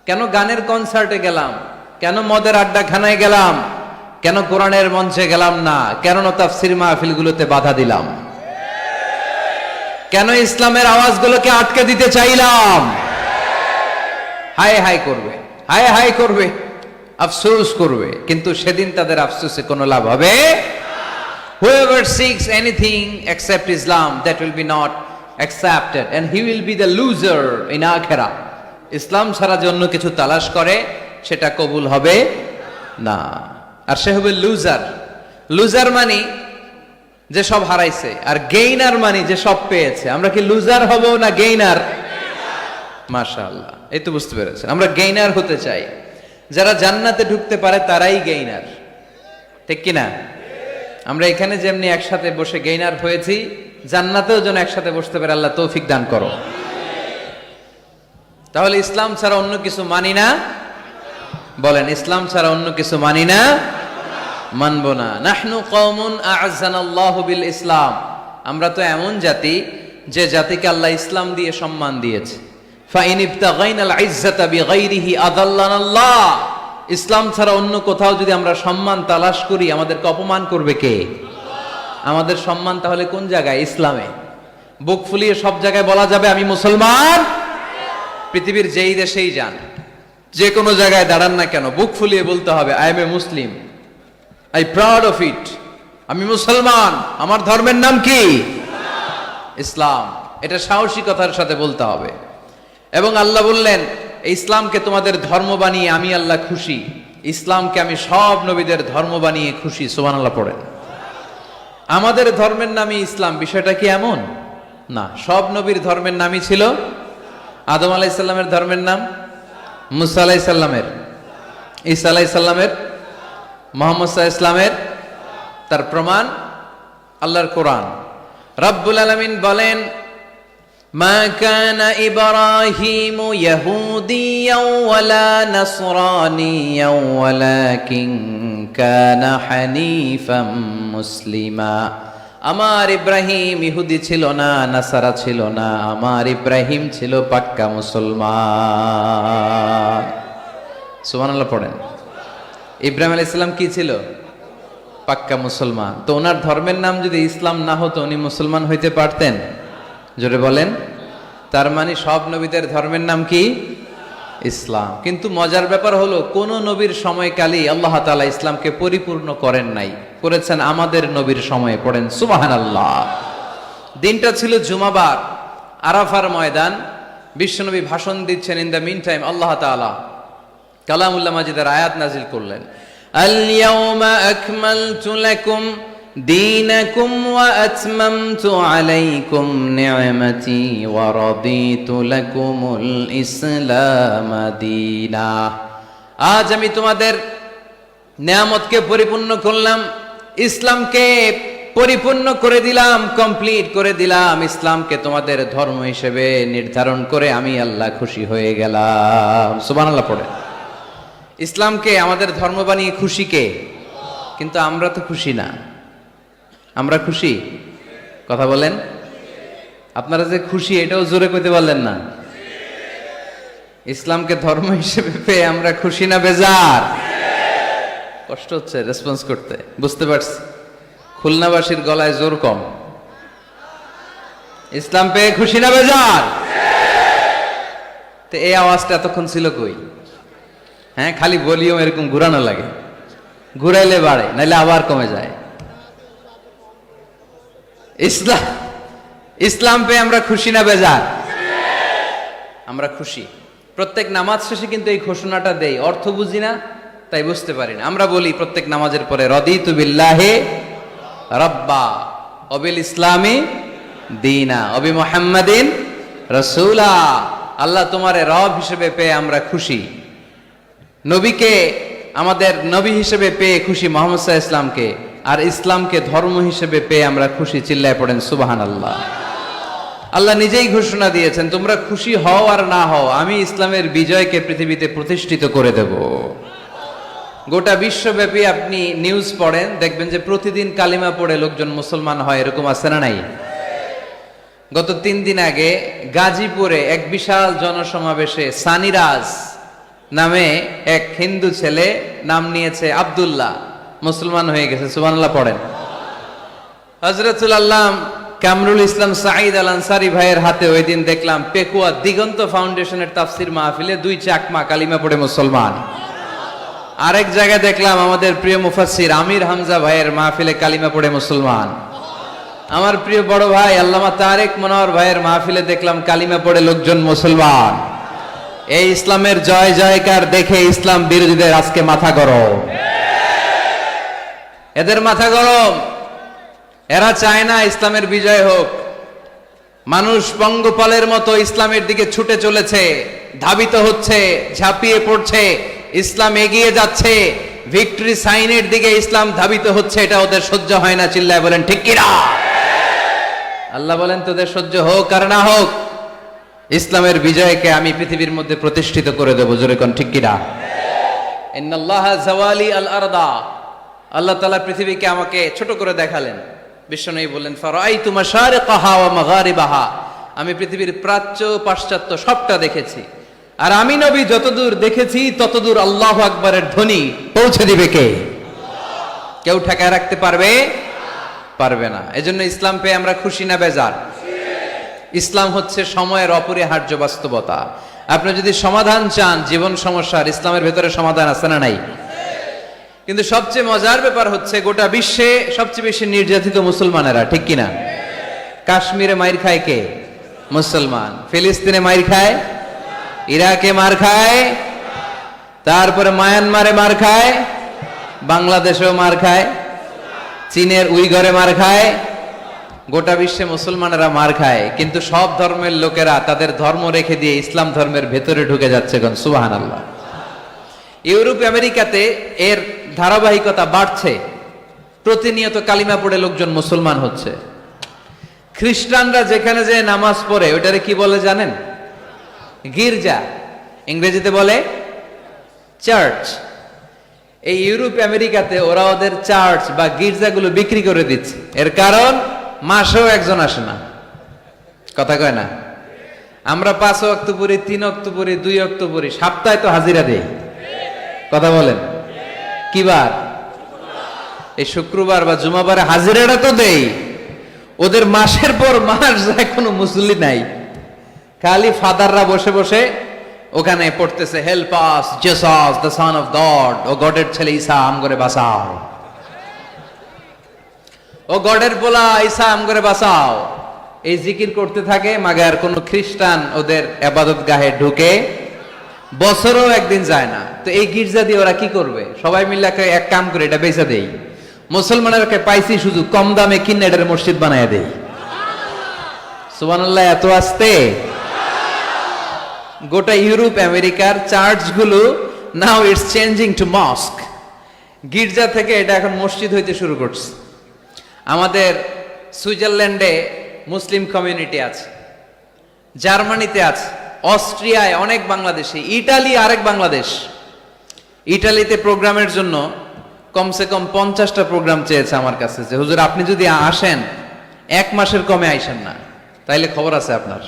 কেন গানের কনসার্টে গেলাম, কেন মদের আড্ডাখানায় গেলাম, কেন কোরআনের মঞ্চে গেলাম না, কেন তাফসীর মাহফিলগুলোতে বাধা দিলাম, কেন ইসলামের আওয়াজগুলোকে আটকে দিতে চাইলাম। হায় হায় করবে, হায় হায় করবে, আফসোস করবে। কিন্তু সেদিন তাদের আফসোসে কোনো লাভ হবে? Whoever seeks anything except Islam, that will be not accepted and he will be the loser in akhirah. ইসলাম ছাড়া যে অন্য কিছু তালাশ করে সেটা কবুল হবে না, আর সে হবে লুজার। লুজার মানে যে সব হারাইছে, আর গেইনার মানে যে সব পেয়েছে। আমরা কি লুজার হব না গেইনার? মাশাআল্লাহ, এই তো বুঝতে পেরেছেন, আমরা গেইনার হতে চাই। যারা জান্নাতে ঢুকতে পারে তারাই গেইনার, ঠিক কিনা? আমরা এখানে যেমনি একসাথে বসে গেইনার হয়েছি, জান্নাতেও যেন একসাথে বসতে পারে, আল্লাহ তৌফিক দান করো। তাহলে ইসলাম ছাড়া অন্য কিছু মানি না, বলেন ইসলাম ছাড়া অন্য কিছু মানি না, মানব না। নাহনু কওমুন আ'আজ্জানাল্লাহু বিল ইসলাম, আমরা তো এমন জাতি যে জাতিকে আল্লাহ ইসলাম দিয়ে সম্মান দিয়েছে। ফাইন ইবতাগাইনাল ইজ্জাতা বিগাইরিহি আযাল্লানাল্লাহ, ইসলাম ছাড়া অন্য কোথাও যদি আমরা সম্মান তালাশ করি, আমাদেরকে অপমান করবে কে? আমাদের সম্মান তাহলে কোন জায়গায়? ইসলামে। বুক ফুলিয়ে সব জায়গায় বলা যাবে আমি মুসলমান। পৃথিবীর যেই দেশেই যান, যে কোনো জায়গায় দাঁড়ান না কেন, বুক ফুলিয়ে বলতে হবে I M A Muslim, I proud of it, আমি মুসলমান, আমার ধর্মের নাম কি? ইসলাম। এটা সাহসিকতার সাথে বলতে হবে। এবং আল্লাহ বললেন ইসলামকে তোমাদের ধর্ম বানিয়ে আমি আল্লাহ খুশি, ইসলামকে আমি সব নবীদের ধর্ম বানিয়ে খুশি। সুবহানাল্লাহ পড়েন। আমাদের ধর্মের নামই ইসলাম, বিষয়টা কি এমন না? সব নবীর ধর্মের নামই ছিল। আদম আলাইহিস সালামের ধর্মের নাম, মুসা আলাইহিস সালামের, ঈসা আলাইহিস সালামের, মুহাম্মদ সাল্লাল্লাহু আলাইহি ওয়াসাল্লামের। তার প্রমাণ আল্লাহর কোরআন। রব্বুল আলামিন বলেন মা কানা ইব্রাহিমু ইয়াহুদিয়াও ওয়ালা নাসরানিয়াও ওয়ালাকিন কানা হানিফাম মুসলিমা। আমার ইব্রাহিম ইহুদি ছিল না, নাসারা ছিল না, আমার ইব্রাহিম ছিল পাক্কা মুসলমান। সুবহানাল্লাহ পড়েন। ইব্রাহিম আলাইহিস সালাম কি ছিল? পাক্কা মুসলমান। তো ওনার ধর্মের নাম যদি ইসলাম না হতো, উনি মুসলমান হইতে পারতেন? জোরে বলেন। তার মানে সব নবীদের ধর্মের নাম কি? ইসলাম। কিন্তু মজার ব্যাপার হলো, কোন নবীর সময়কালেই আল্লাহ তাআলা ইসলামকে পরিপূর্ণ করেন নাই, করেছেন আমাদের নবীর সময়ে। পড়েন সুবহানাল্লাহ। দিনটা ছিল জুমাবার, আরাফার ময়দান। বিশ্বনবী ভাষণ দিচ্ছেন, ইন দ্য মিন টাইম আল্লাহ তাআলা কালামুল্লাহ মাজিদের আয়াত নাজিল করলেন। আল ইয়াউমা আকমালতু লাকুম দীনাকুম ওয়া আতমামতু আলাইকুম নি'মাতি ওয়া রাদিতু লাকুমুল ইসলাম দীনা। আজ আমি তোমাদের নিয়ামতকে পরিপূর্ণ করলাম, ইসলামকে পরিপূর্ণ করে দিলাম, কমপ্লিট করে দিলাম। ইসলামকে তোমাদের ধর্ম হিসেবে নির্ধারণ করে আমি আল্লাহ খুশি হয়ে গেলাম। সুবহানাল্লাহ পড়ে। ইসলামকে আমাদের ধর্ম বানিয়ে খুশি কে? কিন্তু আমরা তো খুশি না। আমরা খুশি? কথা বলেন। আপনারা যে খুশি এটাও জোরে কইতে পারলেন না। ইসলামকে ধর্ম হিসেবে পেয়ে আমরা খুশি না বেজার? কষ্ট হচ্ছে রেসপন্স করতে, বুঝতে পারছি। খুলনাবাসীর গলায় জোর কম। ইসলাম পেয়ে খুশি না বেজার? তো এই আওয়াজটা এতক্ষণ ছিল কই? হ্যাঁ, খালি ভলিউম এরকম ঘুরানো লাগে, ঘুরাইলে বাড়ে, নাইলে আবার কমে যায়। ইসলাম পেয়ে আমরা খুশি না বেজার? আমরা খুশি। প্রত্যেক নামাজ শেষে কিন্তু এই ঘোষণাটা দেই, অর্থ বুঝি না তাই বুঝতে পারি না। আমরা বলি প্রত্যেক নামাজের পরে রাদিতু বিল্লাহি রাব্বা ওয়া বিল ইসলামি দীনা ওয়া বি মুহাম্মাদিন রাসূলা। আল্লাহ তোমারে রব হিসেবে পেয়ে আমরা খুশি, নবীকে আমাদের নবী হিসেবে পেয়ে খুশি মুহাম্মদ সাল্লাল্লাহু আলাইহি ওয়াসাল্লামকে, আর ইসলামকে ধর্ম হিসেবে পেয়ে আমরা খুশি। চিল্লায় পড়েন সুবহানাল্লাহ। আল্লাহ নিজেই ঘোষণা দিয়েছেন, তোমরা খুশি হও আর না হও, আমি ইসলামের বিজয়কে পৃথিবীতে প্রতিষ্ঠিত করে দেব। গোটা বিশ্বব্যাপী আপনি নিউজ পড়েন, দেখবেন যে প্রতিদিন কালিমা পড়ে লোকজন মুসলমান হয়। এরকম আছে না নাই? গত 3 দিন আগে গাজীপুরে এক বিশাল জনসমাবেশে সানিরাজ নামে এক হিন্দু ছেলে নাম নিয়েছে আব্দুল্লাহ, মুসলমান হয়ে গেছে। সুবহানাল্লাহ পড়েন। হযরতুল আল্লাম কামরুল ইসলাম সাঈদ আল আনসারী ভাইয়ের হাতে ওই দিন দেখলাম পেকুয়া দিগন্ত ফাউন্ডেশনের তাফসির মাহফিলে 2 চাকমা কালিমা পড়ে মুসলমান। আরেক জায়গায় দেখলাম আমাদের প্রিয় মুফাসসির আমির হামজা ভাইয়ের মাহফিলে কালিমা পড়ে মুসলমান। আমার প্রিয় বড় ভাই আল্লামা তারেক মনোহর ভাইয়ের মাহফিলে দেখলাম কালিমা পড়ে লোকজন মুসলমান। এই ইসলামের জয় জয়কার দেখে ইসলাম বিরোধীদের আজকে মাথা গরম, এদের মাথা গরম। এরা চায় না ইসলামের বিজয় হোক। মানুষ পঙ্গপালের মতো ইসলামের দিকে ছুটে চলেছে, ধাবিত হচ্ছে, ঝাঁপিয়ে পড়ছে, ইসলাম এগিয়ে যাচ্ছে, ভিক্টরি সাইনের দিকে ইসলাম ধাবিত হচ্ছে। এটা ওদের সহ্য হয় না। চিল্লায় বলেন ঠিক কিনা? আল্লাহ বলেন তোদের সহ্য হোক আর না হোক, ইসলামের বিজয়কে আমি পৃথিবীর মধ্যে প্রতিষ্ঠিত করে দেবো। জোরে কোন ঠিক কিনা? ইন্নাল্লাহা জাওয়ালি আল আরদা, আল্লাহ তাআলা পৃথিবীকে আমাকে ছোট করে দেখালেন। বিশ্বনবী বললেন ফারাআইতু মাশারিকাহা ওয়া মাগারিবাহা, আমি পৃথিবীর প্রাচ্য পাশ্চাত্য সবটা দেখেছি। আর আমি নবী যতদূর দেখেছি ততদূর আল্লাহু আকবারের ধ্বনি পৌঁছে দিবে কে? কেউ ঠেকায় রাখতে পারবে? পারবে না। এজন্য ইসলাম পেয়ে আমরা খুশি না বেজার? ইসলাম হচ্ছে সময়ের অপরিহার্য বাস্তবতা। আপনি যদি সমাধান চান জীবন সমস্যার, ইসলামের ভেতরে সমাধান আছে না নাই? কিন্তু সবচেয়ে মজার ব্যাপার হচ্ছে গোটা বিশ্বে সবচেয়ে বেশি নির্যাতিত মুসলমানেরা, ঠিক কিনা? কাশ্মীরে মাইর খায় কে? মুসলমান। ফিলিস্তিনে মাইর খায়, ইরাকে মার খায়, তারপরে মায়ানমারে মার খায়, বাংলাদেশেও মার খায়, চীনের উইঘরে মার খায়, গোটা বিশ্বে মুসলমানেরা মার খায়। কিন্তু সব ধর্মের লোকেরা তাদের ধর্ম রেখে দিয়ে ইসলাম ধর্মের ভেতরে ঢুকে যাচ্ছে। সুবহানাল্লাহ। ইউরোপ আমেরিকাতে এর ধারাবাহিকতা বাড়ছে, প্রতিনিয়ত কালিমা পড়ে লোকজন মুসলমান হচ্ছে। খ্রিস্টানরা যেখানে যে নামাজ পড়ে ওটারে কি বলে জানেন? গির্জা, ইংরেজিতে বলে চার্চ। এই ইউরোপ আমেরিকাতে ওরা ওদের চার্চ বা গির্জাগুলো বিক্রি করে দিচ্ছে। এর কারণ মাসেও একজন আসে না, কথা কয় না। আমরা 5 ওয়াক্ত পড়ি, 3 ওয়াক্ত পড়ি, 2 ওয়াক্ত পড়ি, সপ্তাহে তো হাজিরা দেই, কথা বলেন। কি বার? এই শুক্রবার বা জুমাবারে হাজিরাটা তো দেই। ওদের মাসের পর মাস যায়, কোনো মুসল্লি নাই, খালি ফাদাররা বসে বসে ওখানে পড়তেছে help us Jesus the son of God, ও গডের ছেলে ঈসা আম করে বাঁচাও, ও গডের পোলা ঈসা আম করে বাঁচাও। এই জিকির করতে থাকে। মাগার কোন খ্রিস্টান ওদের ইবাদত গাহে ঢুকে বছরও একদিন যায় না। তো এই গির্জা দিয়ে ওরা কি করবে? সবাই মিলে এক কাম করে এটা বেচা দেই। মুসলমানেরকে পাইছি শুধু কম দামে কিনে এটার মসজিদ বানায় দেই। সুবহানাল্লাহ। এত আসতে গোটা ইউরোপ আমেরিকার চার্চগুলো now it's changing to mosque. গির্জা থেকে এটা এখন মসজিদ হইতে শুরু করছে। আমাদের সুইজারল্যান্ডে মুসলিম কমিউনিটি আছে, জার্মানিতে আছে, অস্ট্রিয়ায় অনেক বাংলাদেশি, ইটালি আরেক বাংলাদেশ। ইটালিতে প্রোগ্রামের জন্য কমসে কম 50টা প্রোগ্রাম চেয়েছে আমার কাছে, যে হুজুর আপনি যদি আসেন 1 মাসের কমে আইসেন না, তাইলে খবর আছে আপনার।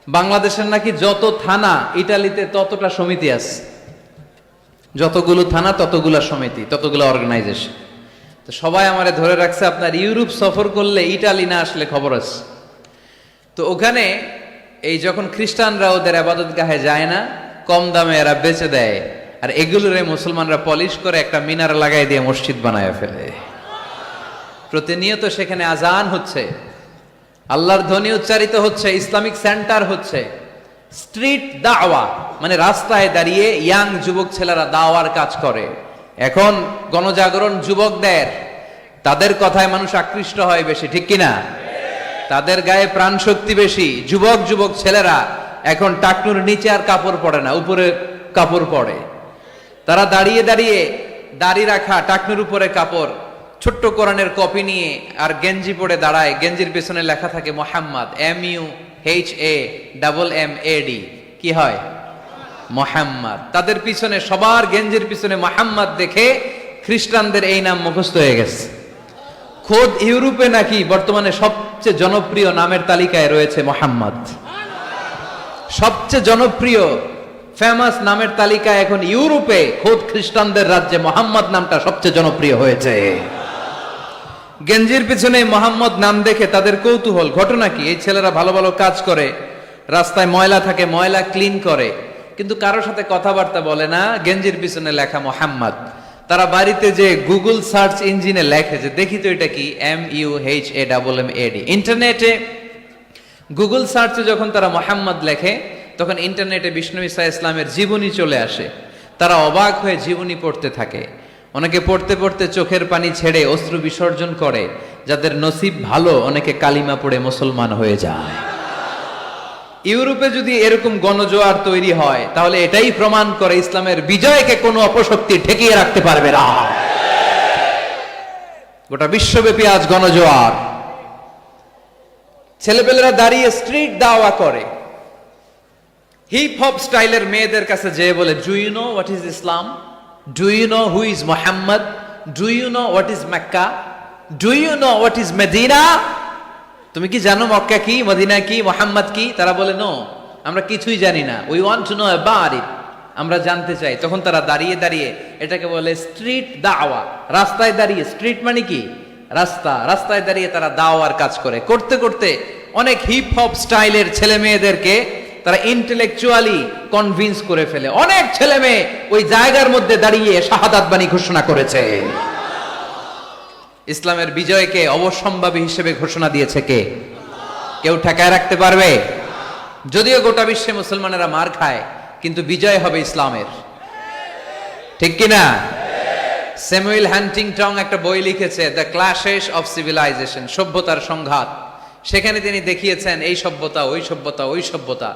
বাংলাদেশের নাকি যত থানা ইটালিতে ততটা সমিতি আছে, যতগুলো থানা ততগুলা সমিতি, ততগুলো অর্গানাইজেশন। তো সবাই আমারে ধরে রাখছে আপনার ইউরোপ সফর করলে ইটালি না আসলে খবর আছে। তো ওখানে এই যখন খ্রিস্টানরা ওদের আবাদত গাহে যায় না, কম দামে এরা বেচে দেয়, আর এগুলোরে মুসলমানরা পলিশ করে একটা মিনার লাগাই দিয়ে মসজিদ বানায় ফেলে। প্রতিনিয়ত সেখানে আজান হচ্ছে, আল্লাহর ধ্বনি উচ্চারিত হচ্ছে, ইসলামিক সেন্টার হচ্ছে, স্ট্রিট দাওয়া, মানে রাস্তায় দাঁড়িয়ে ইয়াং যুবক ছেলেরা দাওয়ার কাজ করে। এখন গণজাগরণ যুবকদের, তাদের কথায় মানুষ আকৃষ্ট হয় বেশি, ঠিক কিনা? তাদের গায়ে প্রাণ শক্তি বেশি। যুবক যুবক ছেলেরা এখন টাকনুর নিচে আর কাপড় পরে না, উপরে কাপড় পরে। তারা দাঁড়িয়ে দাঁড়িয়ে দাড়ি রাখা, টাকনুর উপরে কাপড়, ছোট্ট কোরআনের কপি নিয়ে আর গেঞ্জি পরে দাঁড়ায়। গেঞ্জির পেছনে লেখা থাকে মোহাম্মদ, MUHAMMAD, কি হয়? মোহাম্মদ। তাদের পিছনে, সবার গেঞ্জির পিছনে মোহাম্মদ দেখে খ্রিস্টানদের এই নাম মুখস্থ হয়ে গেছে। খোদ ইউরোপে নাকি বর্তমানে সবচেয়ে জনপ্রিয় নামের তালিকায় রয়েছে মোহাম্মদ। সবচেয়ে জনপ্রিয় ফেমাস নামের তালিকায় এখন ইউরোপে খোদ খ্রিস্টানদের রাজ্যে মোহাম্মদ নামটা সবচেয়ে জনপ্রিয় হয়েছে। গেঞ্জির পিছনে মোহাম্মদ নাম দেখে তাদের কৌতূহল। ঘটনা কি? এই ছেলেরা ভালো ভালো কাজ করে, রাস্তায় ময়লা থাকে, ময়লা ক্লিন করে, কিন্তু কারোর সাথে কথাবার্তা বলে না, গেঞ্জির পিছনে লেখা মোহাম্মদ। তারা বাড়িতে যে গুগল সার্চ ইঞ্জিনে লেখে যে দেখি তো এটা কি MUHAMMAD, ইন্টারনেটে গুগল সার্চে যখন তারা মোহাম্মদ লেখে তখন ইন্টারনেটে বিষ্ণু ঈসা ইসলামের জীবনী চলে আসে। তারা অবাক হয়ে জীবনী পড়তে থাকে। অনেকে পড়তে পড়তে চোখের পানি ছেড়ে অশ্রু বিসর্জন করে। যাদের নসিব ভালো অনেকে কালিমা পড়ে মুসলমান হয়ে যায়। ইউরোপে যদি এরকম গণজোয়ার তৈরি হয় তাহলে এটাই প্রমাণ করে ইসলামের বিজয়কে কোনো অপশক্তি ঠেকিয়ে রাখতে পারবে না। গোটা বিশ্বব্যাপী আজ গণজোয়ার। ছেলেপেলেরা দাঁড়িয়ে স্ট্রিট দাওয়া করে, হিপ হপ স্টাইলের মেয়েদের কাছে যেয়ে বলে, do you know what is Islam, do you know who is Mohammad, do you know what is Mecca, do you know what is Medina. তুমি কি জানো মক্কা কি, মদিনা কি, মোহাম্মদ কি? তারা বলে, নো, আমরা কিছুই জানি না, we want to know about it, আমরা জানতে চাই। তখন তারা দাঁড়িয়ে দাঁড়িয়ে এটাকে বলে স্ট্রিট দাওয়া। রাস্তায় দাঁড়িয়ে, স্ট্রিট মানে কি রাস্তা, রাস্তায় দাঁড়িয়ে তারা দাওয়ার কাজ করে। করতে করতে অনেক হিপ হপ স্টাইলের ছেলে মেয়েদেরকে তারা ইন্টেলেকচুয়ালি কনভিন্স করে ফেলে। অনেক ছেলে মেয়ে ওই জায়গার মধ্যে দাঁড়িয়ে শাহাদাত বাণী ঘোষণা করেছে। ইসলামের বিজয়কে অবশ্যম্ভাবী হিসেবে ঘোষণা দিয়েছে কে? কেউ ঠেকায় রাখতে পারবে? যদিও গোটা বিশ্বে মুসলমানেরা মার খায়, কিন্তু বিজয় হবে ইসলামের, ঠিক কিনা? স্যামুয়েল হান্টিংটন একটা বই লিখেছে, দ্য ক্ল্যাশেস অফ সিভিলাইজেশন, সভ্যতার সংঘাত। সেখানে তিনি দেখিয়েছেন এই সভ্যতা, ওই সভ্যতা, ওই সভ্যতা।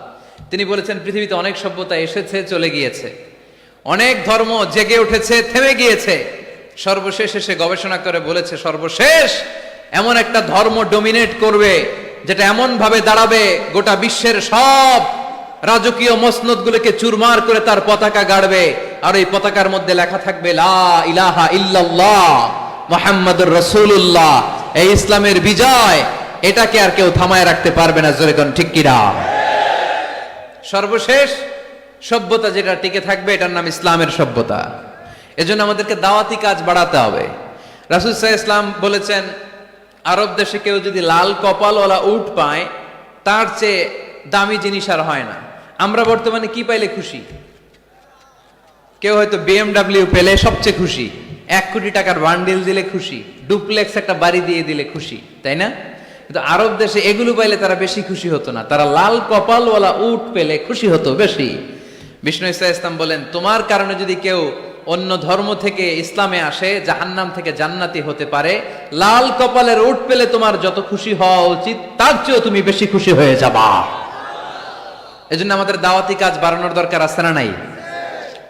তিনি বলেছেন পৃথিবীতে অনেক সভ্যতা এসেছে, চলে গিয়েছে, অনেক ধর্ম জেগে উঠেছে, থেমে গিয়েছে। সর্বশেষ এসে গবেষণা করে বলেছে, সর্বশেষ এমন একটা ধর্ম ডমিনেট করবে যেটা এমন ভাবে দাঁড়াবে গোটা বিশ্বের সব রাজকীয় মসনদগুলোকে চুরমার করে তার পতাকা গাড়বে, আর এই পতাকার মধ্যে লেখা থাকবে লা ইলাহা ইল্লাল্লাহ মুহাম্মাদুর রাসূলুল্লাহ। এই ইসলামের বিজয়, এটাকে আর কেউ থামায় রাখতে পারবে না। জোরে কোন ঠিক কিনা? সর্বশেষ সভ্যতা যেটা টিকে থাকবে এটার নাম ইসলামের সভ্যতা। এজন্য আমাদেরকে দাওয়াতি কাজ বাড়াতে হবে। রাসূল সাল্লাল্লাহু আলাইহি ওয়াসাল্লাম বলেছেন, আরব দেশে কেউ যদি লাল কপালওয়ালা উট পায় তার চেয়ে দামি জিনিস আর হয় না। আমরা বর্তমানে কি পাইলে খুশি? কেউ হয়তো BMW পেলে সবচেয়ে খুশি, 1 কোটি টাকার বান্ডিল দিলে খুশি, ডুপ্লেক্স একটা বাড়ি দিয়ে দিলে খুশি, তাই না? কিন্তু আরব দেশে এগুলো পাইলে তারা বেশি খুশি হতো না, তারা লাল কপালওয়ালা উট পেলে খুশি হতো বেশি। বিষ্ণু ঈসা ইসলাম বলেন, তোমার কারণে যদি কেউ অন্য ধর্ম থেকে ইসলামে আসে জাহান্নাম থেকে জান্নাতি হতে পারে, লাল কপালের উট পেলে তোমার যত খুশি হওয়া উচিত তার চেয়েও তুমি বেশি খুশি হয়ে যাবা। এজন্য আমাদের দাওয়াতি কাজ বাড়ানোর দরকার আছে না নাই?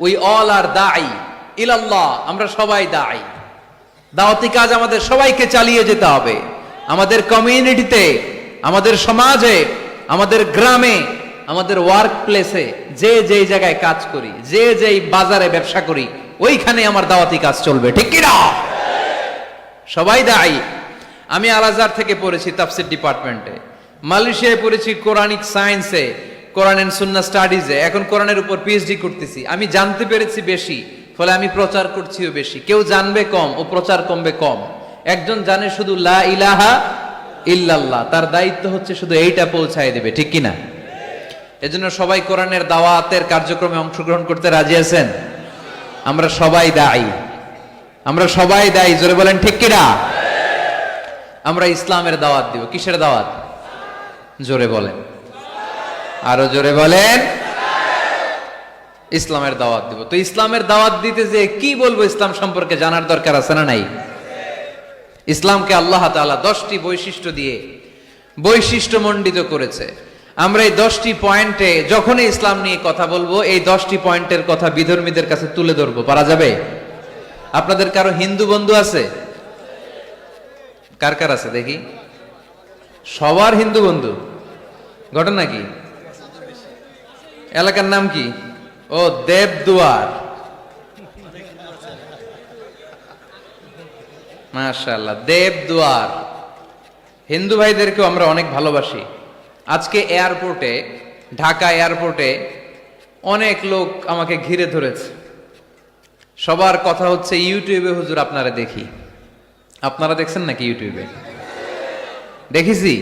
উই অল আর দাঈ ইলাল্লাহ, আমরা সবাই দাঈ। দাওয়াতি কাজ আমাদের সবাইকে চালিয়ে যেতে হবে। আমাদের কমিউনিটিতে, আমাদের সমাজে, আমাদের গ্রামে, আমাদের ওয়ার্ক প্লেসে, যে যেই জায়গায় কাজ করি, যে যেই বাজারে ব্যবসা করি, ওইখানে আমার দাওয়াতি কাজ চলবে, ঠিক কি না? সবাই দায়ী। আমি আল আজহার থেকে পড়েছি তাফসীর ডিপার্টমেন্টে, মালয়েশিয়ায় পড়েছি কোরআনিক সায়েন্সে, কোরআন এন্ড সুন্নাহ স্টাডিজে, এখন কোরআনের উপর পিএইচডি করতেছি। আমি জানতে পেরেছি বেশি, ফলে আমি প্রচার করছিও বেশি। কেউ জানবে কম ও প্রচার কমবে কম। একজন জানে শুধু লা ইলাহা ইল্লাল্লাহ, তার দায়িত্ব হচ্ছে শুধু এইটা পৌঁছায় দিবে, ঠিক কি না? এজন্য সবাই কোরআনের দাওয়াতের কার্যক্রমে অংশগ্রহণ করতে রাজি আছেন? আমরা সবাই দায়ী, আমরা সবাই দায়ী। জোরে বলেন ঠিক কি না? আমরা ইসলামের দাওয়াত দিব। কিসের দাওয়াত? জোরে বলেন, আরো জোরে বলেন। ইসলামের দাওয়াত দিব। তো ইসলামের দাওয়াত দিতে যে কি বলবো ইসলাম সম্পর্কে জানার দরকার আছে না নাই? ইসলামকে আল্লাহ তাআলা 10টি বৈশিষ্ট্য দিয়ে বৈশিষ্ট্যমণ্ডিত করেছে। আমরা এই 10টি পয়েন্টে যখনই ইসলাম নিয়ে কথা বলবো, এই 10টি পয়েন্টের কথা বিধর্মীদের কাছে তুলে ধরবো। পারা যাবে? আপনাদের কারো হিন্দু বন্ধু আছে? কার কার আছে দেখি? সবার হিন্দু বন্ধু। ঘটনা কি? এলাকার নাম কি? ও দেবদুয়ার। মাশাআল্লাহ, দেবদুয়ার। হিন্দু ভাইদেরকেও আমরা অনেক ভালোবাসি। আজকে এয়ারপোর্টে, ঢাকা এয়ারপোর্টে অনেক লোক আমাকে ঘিরে ধরেছে। সবার কথা হচ্ছে ইউটিউবে হুজুর আপনারা দেখি। আপনারা দেখছেন নাকি ইউটিউবে? দেখেছি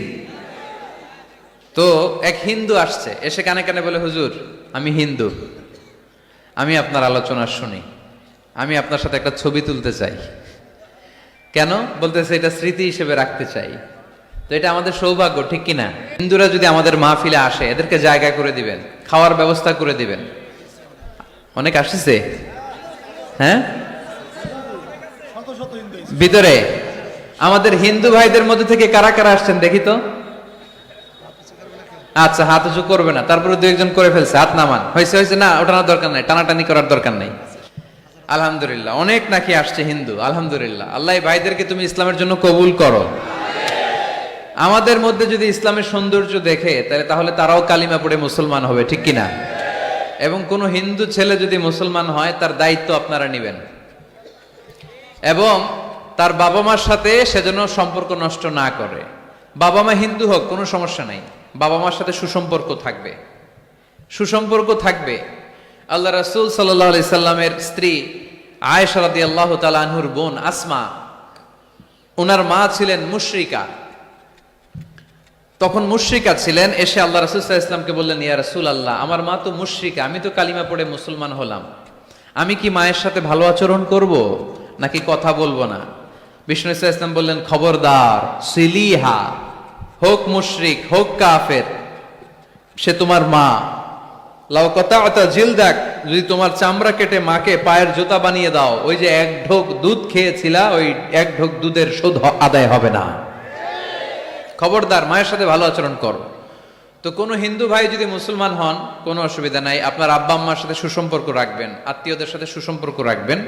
তো। এক হিন্দু আসছে, এসে কানে কানে বলে, হুজুর আমি হিন্দু, আমি আপনার আলোচনা শুনি। আমি আপনার সাথে একটা ছবি তুলতে চাই। কেন বলতেছে? এটা স্মৃতি হিসেবে রাখতে চাই। তো এটা আমাদের সৌভাগ্য, ঠিক কিনা? হিন্দুরা যদি আমাদের মাহফিলে আসে, এদেরকে জায়গা করে দিবেন, খাওয়ার ব্যবস্থা করে দিবেন। অনেক আসছে, হ্যাঁ, শত শত হিন্দু এসেছে। ভিতরে আমাদের হিন্দু ভাইদের মধ্যে থেকে কারা কারা আসছেন দেখি তো। আচ্ছা, হাত উঁচু করবে না, তারপরে দু একজন করে ফেলছে, হাত নামান। হয়েছে হয়েছে, না ওঠানোর দরকার নাই, টানাটানি করার দরকার নাই। আলহামদুলিল্লাহ, অনেক নাকি আসছে হিন্দু। আলহামদুলিল্লাহ, আল্লাহ এই ভাইদেরকে তুমি ইসলামের জন্য কবুল করো। আমাদের মধ্যে যদি ইসলামের সৌন্দর্য দেখে তাহলে তারাও কালিমা পড়ে মুসলমান হবে, ঠিক কিনা? এবং কোন হিন্দু ছেলে যদি মুসলমান হয়, তার দায়িত্ব আপনারা নেবেন, এবং তার বাবা মার সাথে সেজন্য সম্পর্ক নষ্ট না করে। বাবা মা হিন্দু হোক, কোনো সমস্যা নাই, বাবা মার সাথে সুসম্পর্ক থাকবে, সুসম্পর্ক থাকবে। আল্লাহ রাসূল সাল্লাল্লাহু আলাইহি সাল্লামের স্ত্রী আয়েশা রাদিয়াল্লাহু তাআলা আনহুর বোন আসমা, ওনার মা ছিলেন মুশরিকা। তখন মুশরিকা ছিলেন, এসে আল্লাহ রাসূল সাল্লাল্লাহু আলাইহি ওয়াসাল্লামকে বললেন, ইয়া রাসূলুল্লাহ, আমার মা তো মুশরিকা, আমি তো কালিমা পড়ে মুসলমান হলাম, আমি কি মায়ের সাথে ভালো আচরণ করব নাকি কথা বলবো না? বিষ্ণু সাল্লাল্লাহু আলাইহি ওয়াসাল্লাম বললেন, খবরদার, সিলিহা, হোক মুশরিক হোক কাফের, সে তোমার মা। লাউ কাতা'তা জিলদাক, যদি তোমার চামড়া কেটে মাকে পায়ের জুতা বানিয়ে দাও, ওই যে এক ঢোক দুধ খেয়েছিলা, ওই এক ঢোক দুধের শোধ আদায় হবে না। খবরদার, মায়ের সাথে ভালো আচরণ করো। তো কোনো হিন্দু ভাই যদি মুসলমান হন, কোনো অসুবিধা নাই, আপনার আব্বা আম্মার সাথে সুসম্পর্ক রাখবেন, আত্মীয়দের সাথে সুসম্পর্ক রাখবেন।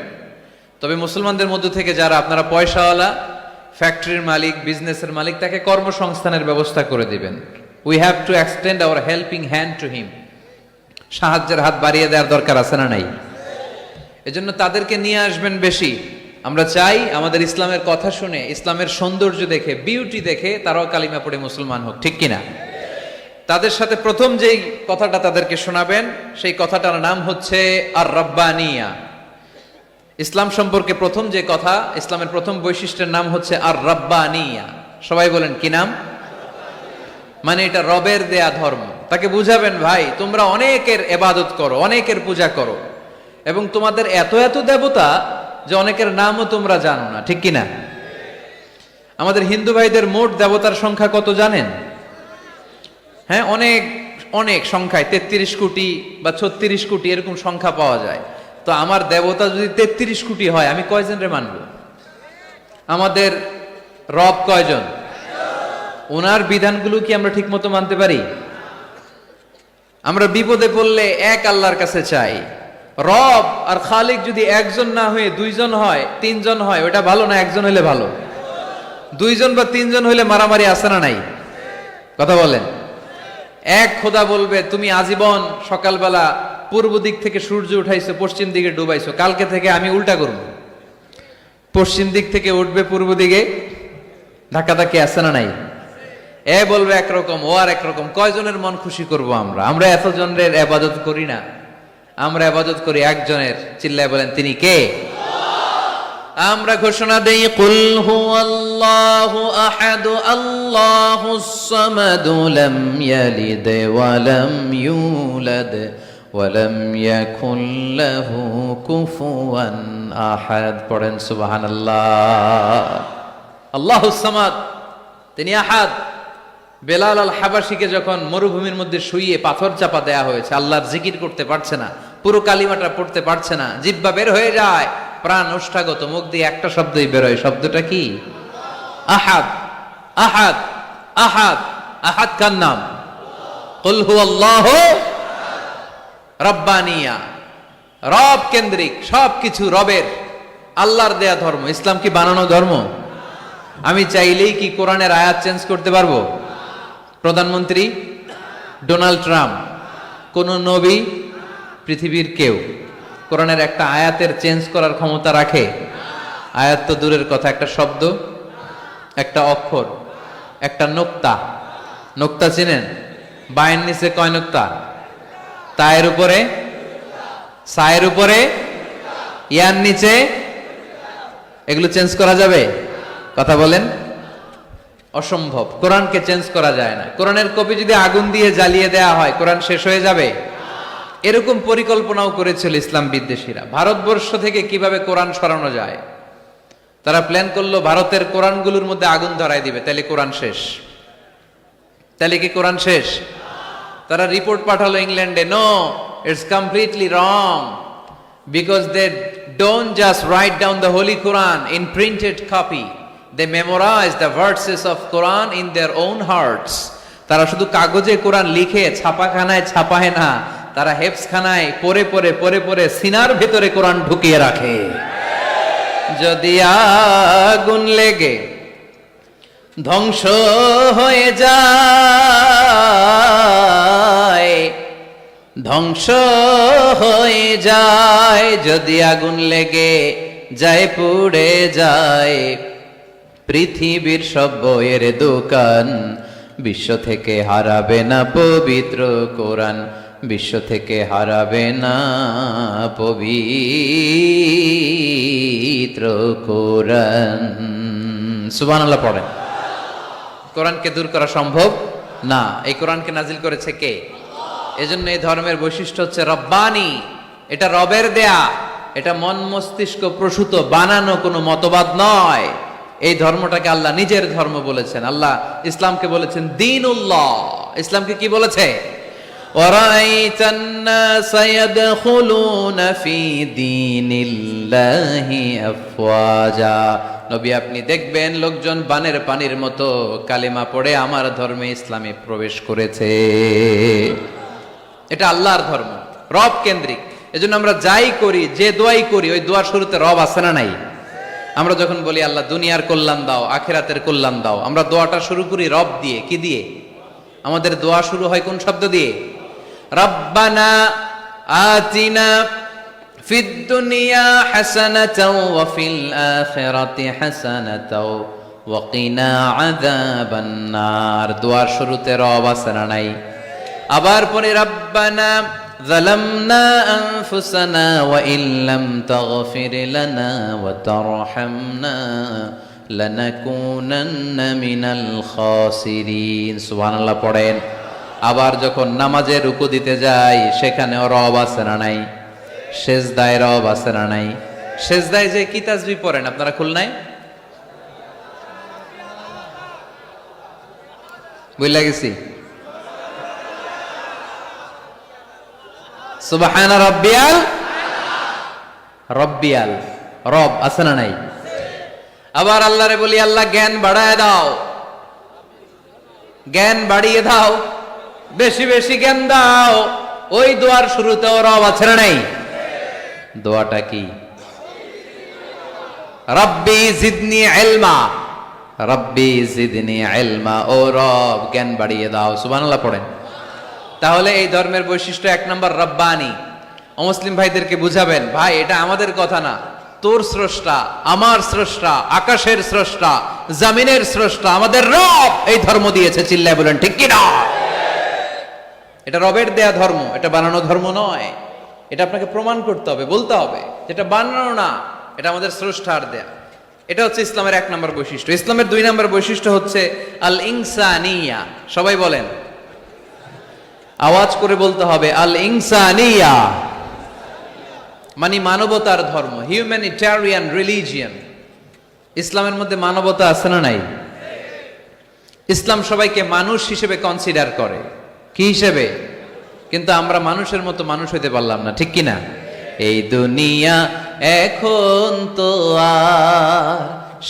তবে মুসলমানদের মধ্যে থেকে যারা আপনারা পয়সাওয়ালা, ফ্যাক্টরির মালিক, বিজনেসের মালিক, তাকে কর্মসংস্থানের ব্যবস্থা করে দিবেন। We have to extend hour helping hand to him. সাহায্যের হাত বাড়িয়ে দেওয়ার দরকার আছে না নাই? এজন্য তাদেরকে নিয়ে আসবেন বেশি। আমরা চাই আমাদের ইসলামের কথা শুনে, ইসলামের সৌন্দর্য দেখে, বিউটি দেখে তারাও কালিমা পড়ে মুসলমান হোক, ঠিক কিনা? তাদের সাথে প্রথম যেই কথাটা তাদেরকে শোনাবেন, সেই কথাটার নাম হচ্ছে আর রাব্বানিয়া। ইসলাম সম্পর্কে প্রথম যে কথা, ইসলামের প্রথম বৈশিষ্ট্যের নাম হচ্ছে আর রাব্বানিয়া। সবাই বলেন, কি নাম? মানে এটা রবের দেয়া ধর্ম। তাকে বুঝাবেন, ভাই তোমরা অনেকের ইবাদত করো, অনেকের পূজা করো, এবং তোমাদের এত এত দেবতা যে অনেকের নামও তোমরা জানো না, ঠিক কিনা? আমাদের হিন্দু ভাইদের মোট দেবতার সংখ্যা কত জানেন? হ্যাঁ, অনেক অনেক সংখ্যায়, 33 কোটি বা 36 কোটি এরকম সংখ্যা পাওয়া যায়। তো আমার দেবতা যদি 33 কোটি হয়, আমি কয়জন রে মানব? আমাদের রব কয়জন? ওনার বিধানগুলো কি আমরা ঠিক মতো মানতে পারি? আমরা বিপদে পড়লে এক আল্লাহর কাছে চাই। রব আর খালিক যদি একজন না হয়ে দুইজন হয়, তিনজন হয়, ওটা ভালো না একজন হইলে ভালো? দুইজন বা তিনজন হইলে মারামারি আছে না নাই? কথা বলেন। এক খোদা বলবে, তুমি আজীবন সকালবেলা পূর্ব দিক থেকে সূর্য উঠাইছো, পশ্চিম দিকে ডুবাইছো, কালকে থেকে আমি উল্টা করব, পশ্চিম দিক থেকে উঠবে পূর্ব দিকে, ধাক্কাধাক্কি আছে না নাই? এ বলবে একরকম, ও আর একরকম, কয়জনের মন খুশি করব আমরা? আমরা এতজনের ইবাদত করি না, আমরা ইবাদত করি একজনের। চিল্লায় বলেন, তিনি কে? আমরা ঘোষণা দেই, কুল হুয়াল্লাহু আহাদ আল্লাহুস সামাদ লাম ইয়ালিদ ওয়া লাম ইউলাদ ওয়া লাম ইয়াকুল লাহু কুফুয়ান আহাদ। পড়েন সুবহানাল্লাহ। আল্লাহুস সামাদ, তিনি আহাদ। বেলাল আল হাবাসীকে যখন মরুভূমির মধ্যে শুইয়ে পাথর চাপা দেয়া হয়েছে, আল্লাহর জিকির করতে পারছে না, পুরো কালিমাটা পড়তে পারছে না, জিহ্বা বের হয়ে যায়, প্রাণ ওষ্ঠাগত, মুখ দিয়ে একটা শব্দই বের হয়। শব্দটা কি? আহাদ। আহাদ আহাদ আহাদ কার নাম? কুল হুয়াল্লাহু রাব্বানিয়া। রব কেন্দ্রিক, সবকিছু রবের, আল্লাহর দেয়া ধর্ম। ইসলাম কি বানানো ধর্ম? আমি চাইলেই কি কোরআনের আয়াত চেঞ্জ করতে পারবো? প্রধানমন্ত্রী ডোনাল্ড ট্রাম্প, কোন নবী, পৃথিবীর কেউ কোরআনের একটা আয়াতের চেঞ্জ করার ক্ষমতা রাখে? আয়াত তো দূরের কথা, একটা শব্দ, একটা অক্ষর, একটা নোক্তা। নোক্তা চিনেন? বায়ের নিচে কয় নোক্তা? তায়ের উপরে, সায়ের উপরে, ইয়ার নিচে, এগুলো চেঞ্জ করা যাবে? কথা বলেন। অসম্ভব। কোরআনকে চেঞ্জ করা যায় না। কোরআনের কপি যদি আগুন দিয়ে জ্বালিয়ে দেয়া হয়, কোরআন শেষ হয়ে যাবে? এরকম পরিকল্পনাও করেছিল ইসলাম বিদ্বেষীরা, ভারতবর্ষ থেকে কিভাবে কোরআন সরানো যায়। তারা প্ল্যান করলো ভারতের কোরআনগুলোর মধ্যে আগুন ধরায় দিবে, তাহলে কোরআন শেষ। তাহলে কি কোরআন শেষ? তারা রিপোর্ট পাঠালো ইংল্যান্ডে, no, it's completely wrong, because they don't just write down the Holy Quran in printed copy, they memorize the verses of Quran in their own hearts. তারা শুধু কাগজে কোরআন লিখে ছাপাখানায় ছাপায় না, তারা হেফজখানায় পড়ে পড়ে পড়ে পড়ে সিনার ভেতরে কোরআন ঢুকিয়ে রাখে। যদি আগুন লেগে ধ্বংস হয়ে যায়, ধ্বংস হয়ে যায়, যদি আগুন লেগে যায় পুড়ে যায় পৃথিবীর সব বইয়ের দোকান, বিশ্ব থেকে হারাবে না পবিত্র কোরআন, বিশ্ব থেকে হারাবে না পবিত্র কোরআন। সুবহানাল্লাহ পড়েন। কোরআনকে দূর করা সম্ভব না। এই কোরআনকে নাজিল করেছে কে? এজন্য এই ধর্মের বৈশিষ্ট্য হচ্ছে রব্বানি, এটা রবের দেয়া, এটা মন মস্তিষ্ক প্রসূত বানানো কোনো মতবাদ নয়। এই ধর্মটাকে আল্লাহ নিজের ধর্ম বলেছেন। আল্লাহ ইসলামকে বলেছেন দীনুল্লাহ। ইসলামকে কি বলেছে? ওয়ারাইতান নাসা ইয়াদখুলুনা ফি দীনিল্লাহি আফওয়াজা। নবী আপনি দেখবেন লোকজন বানের পানির মতো কালিমা পড়ে আমার ধর্মে ইসলামে প্রবেশ করেছে। এটা আল্লাহর ধর্ম, রব কেন্দ্রিক। এজন্য আমরা যাই করি, যে দোয়াই করি, ওই দোয়ার শুরুতে রব আছে না নাই? আমরা যখন বলি আল্লাহ দুনিয়ার কল্যাণ দাও, আখিরাতের কল্যাণ দাও, আমরা দোয়াটা শুরু করি রব দিয়ে। কি দিয়ে? আমাদের দোয়া শুরু হয় কোন শব্দ দিয়ে? রব্বানা আতিনা ফিদ দুনিয়া হাসানাতাও ওয়া ফিল আখিরাতি হাসানাতাও ওয়া কিনা আযাবান নার। দোয়ার শুরুতে রব আছে না নাই? আবার পরে রব্বানা যালামনা আনফুসানা ওয়া ইল্লাম তাগফির লানা ওয়া তারহামনা লানাকুনান্না মিনাল খাসিরিন। সুবহানাল্লাহ পড়েন। আবার যখন নামাজে রুকু দিতে যাই সেখানেও রব আছে না নাই? সেজদায় রব আছে না নাই? সেজদায় যে কি তাসবিহ পড়েন আপনারা খুলনায়? বুঝলা গেছি। সুবহানা রাব্বিয়াল, রব্বিয়াল, রব আছে না নাই? আবার আল্লাহরে বলি আল্লাহ জ্ঞান বাড়ায় দাও, জ্ঞান বাড়িয়ে দাও, বেশি বেশি জ্ঞান দাও। ওই দোয়ার শুরুতেও রব আছে না নাই? দোয়াটা কি? রব্বি জিদনি ইলমা, রব্বি জিদনি ইলমা। ও রব জ্ঞান বাড়িয়ে দাও। সুবহানাল্লাহ পড়েন। তাহলে এই ধর্মের বৈশিষ্ট্য এক নম্বর রব্বানি। অমুসলিম ভাইদেরকে বুঝাবেন, ভাই এটা আমাদের কথা না, তোর স্রষ্টা, আমার স্রষ্টা, আকাশের স্রষ্টা, জমিনের স্রষ্টা, আমাদের রব এই ধর্ম দিয়েছে। চিল্লায় বলেন ঠিক কি না? এটা রবের দেয়া ধর্ম, এটা বানানো ধর্ম নয়। এটা আপনাকে প্রমাণ করতে হবে, বলতে হবে যেটা বানানো না, এটা আমাদের স্রষ্টার দেয়া। এটা হচ্ছে ইসলামের এক নম্বর বৈশিষ্ট্য। ইসলামের দুই নম্বর বৈশিষ্ট্য হচ্ছে আল ইনসানিয়া। সবাই বলেন, আওয়াজ করে বলতে হবে আল ইনসানিয়া, মানে মানবতার ধর্ম, হিউম্যানিটেরিয়ান রিলিজিয়ন। ইসলামের মধ্যে মানবতা আছে না নাই? ইসলাম সবাইকে মানুষ হিসেবে কনসিডার করে। কি হিসেবে? কিন্তু আমরা মানুষের মতো মানুষ হইতে পারলাম না, ঠিক কিনা? এই দুনিয়া এখন তো আর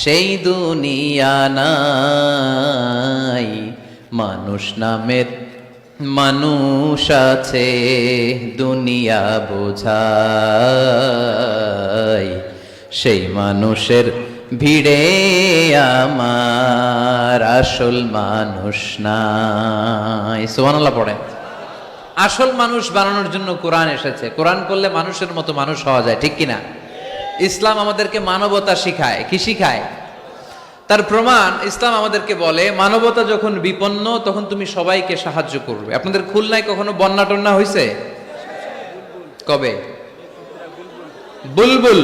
সেই দুনিয়া নাই, মানুষ নামের মানুষ আছে দুনিয়া বোঝাই, সেই মানুষের ভিড়ে আমার আসল মানুষ নাই। সুবহানাল্লাহ পড়েন। আসল মানুষ বানানোর জন্য কোরআন এসেছে। কোরআন করলে মানুষের মতো মানুষ হওয়া যায়, ঠিক কিনা? ইসলাম আমাদেরকে মানবতা শিখায়। কি শিখায়? তার প্রমাণ ইসলাম আমাদেরকে বলে মানবতা যখন বিপন্ন তখন তুমি সবাইকে সাহায্য করবে। আপনাদের খুলনায় কখনো বন্যা টন্যা হয়েছে? কবে? বুলবুল,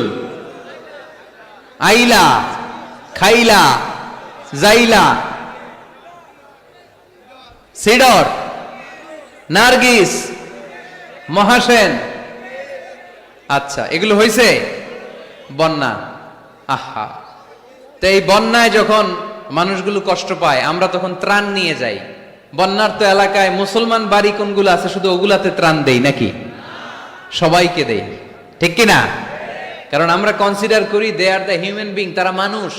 আইলা, খাইলা, জাইলা, সিডর, নার্গিস, মহাসেন। আচ্ছা, এগুলো হয়েছে? বন্যা, আহা, তো এই বন্যায় যখন মানুষগুলো কষ্ট পায় আমরা তখন ত্রাণ নিয়ে যাই। বন্যার তো এলাকায় মুসলমান বাড়ি কোনগুলো আছে শুধু ওগুলাতে ত্রাণ দেই নাকি? সবাইকে দেই, ঠিক কিনা? কারণ আমরা কনসিডার করি দে আর দ্য হিউম্যান বিং, তারা মানুষ।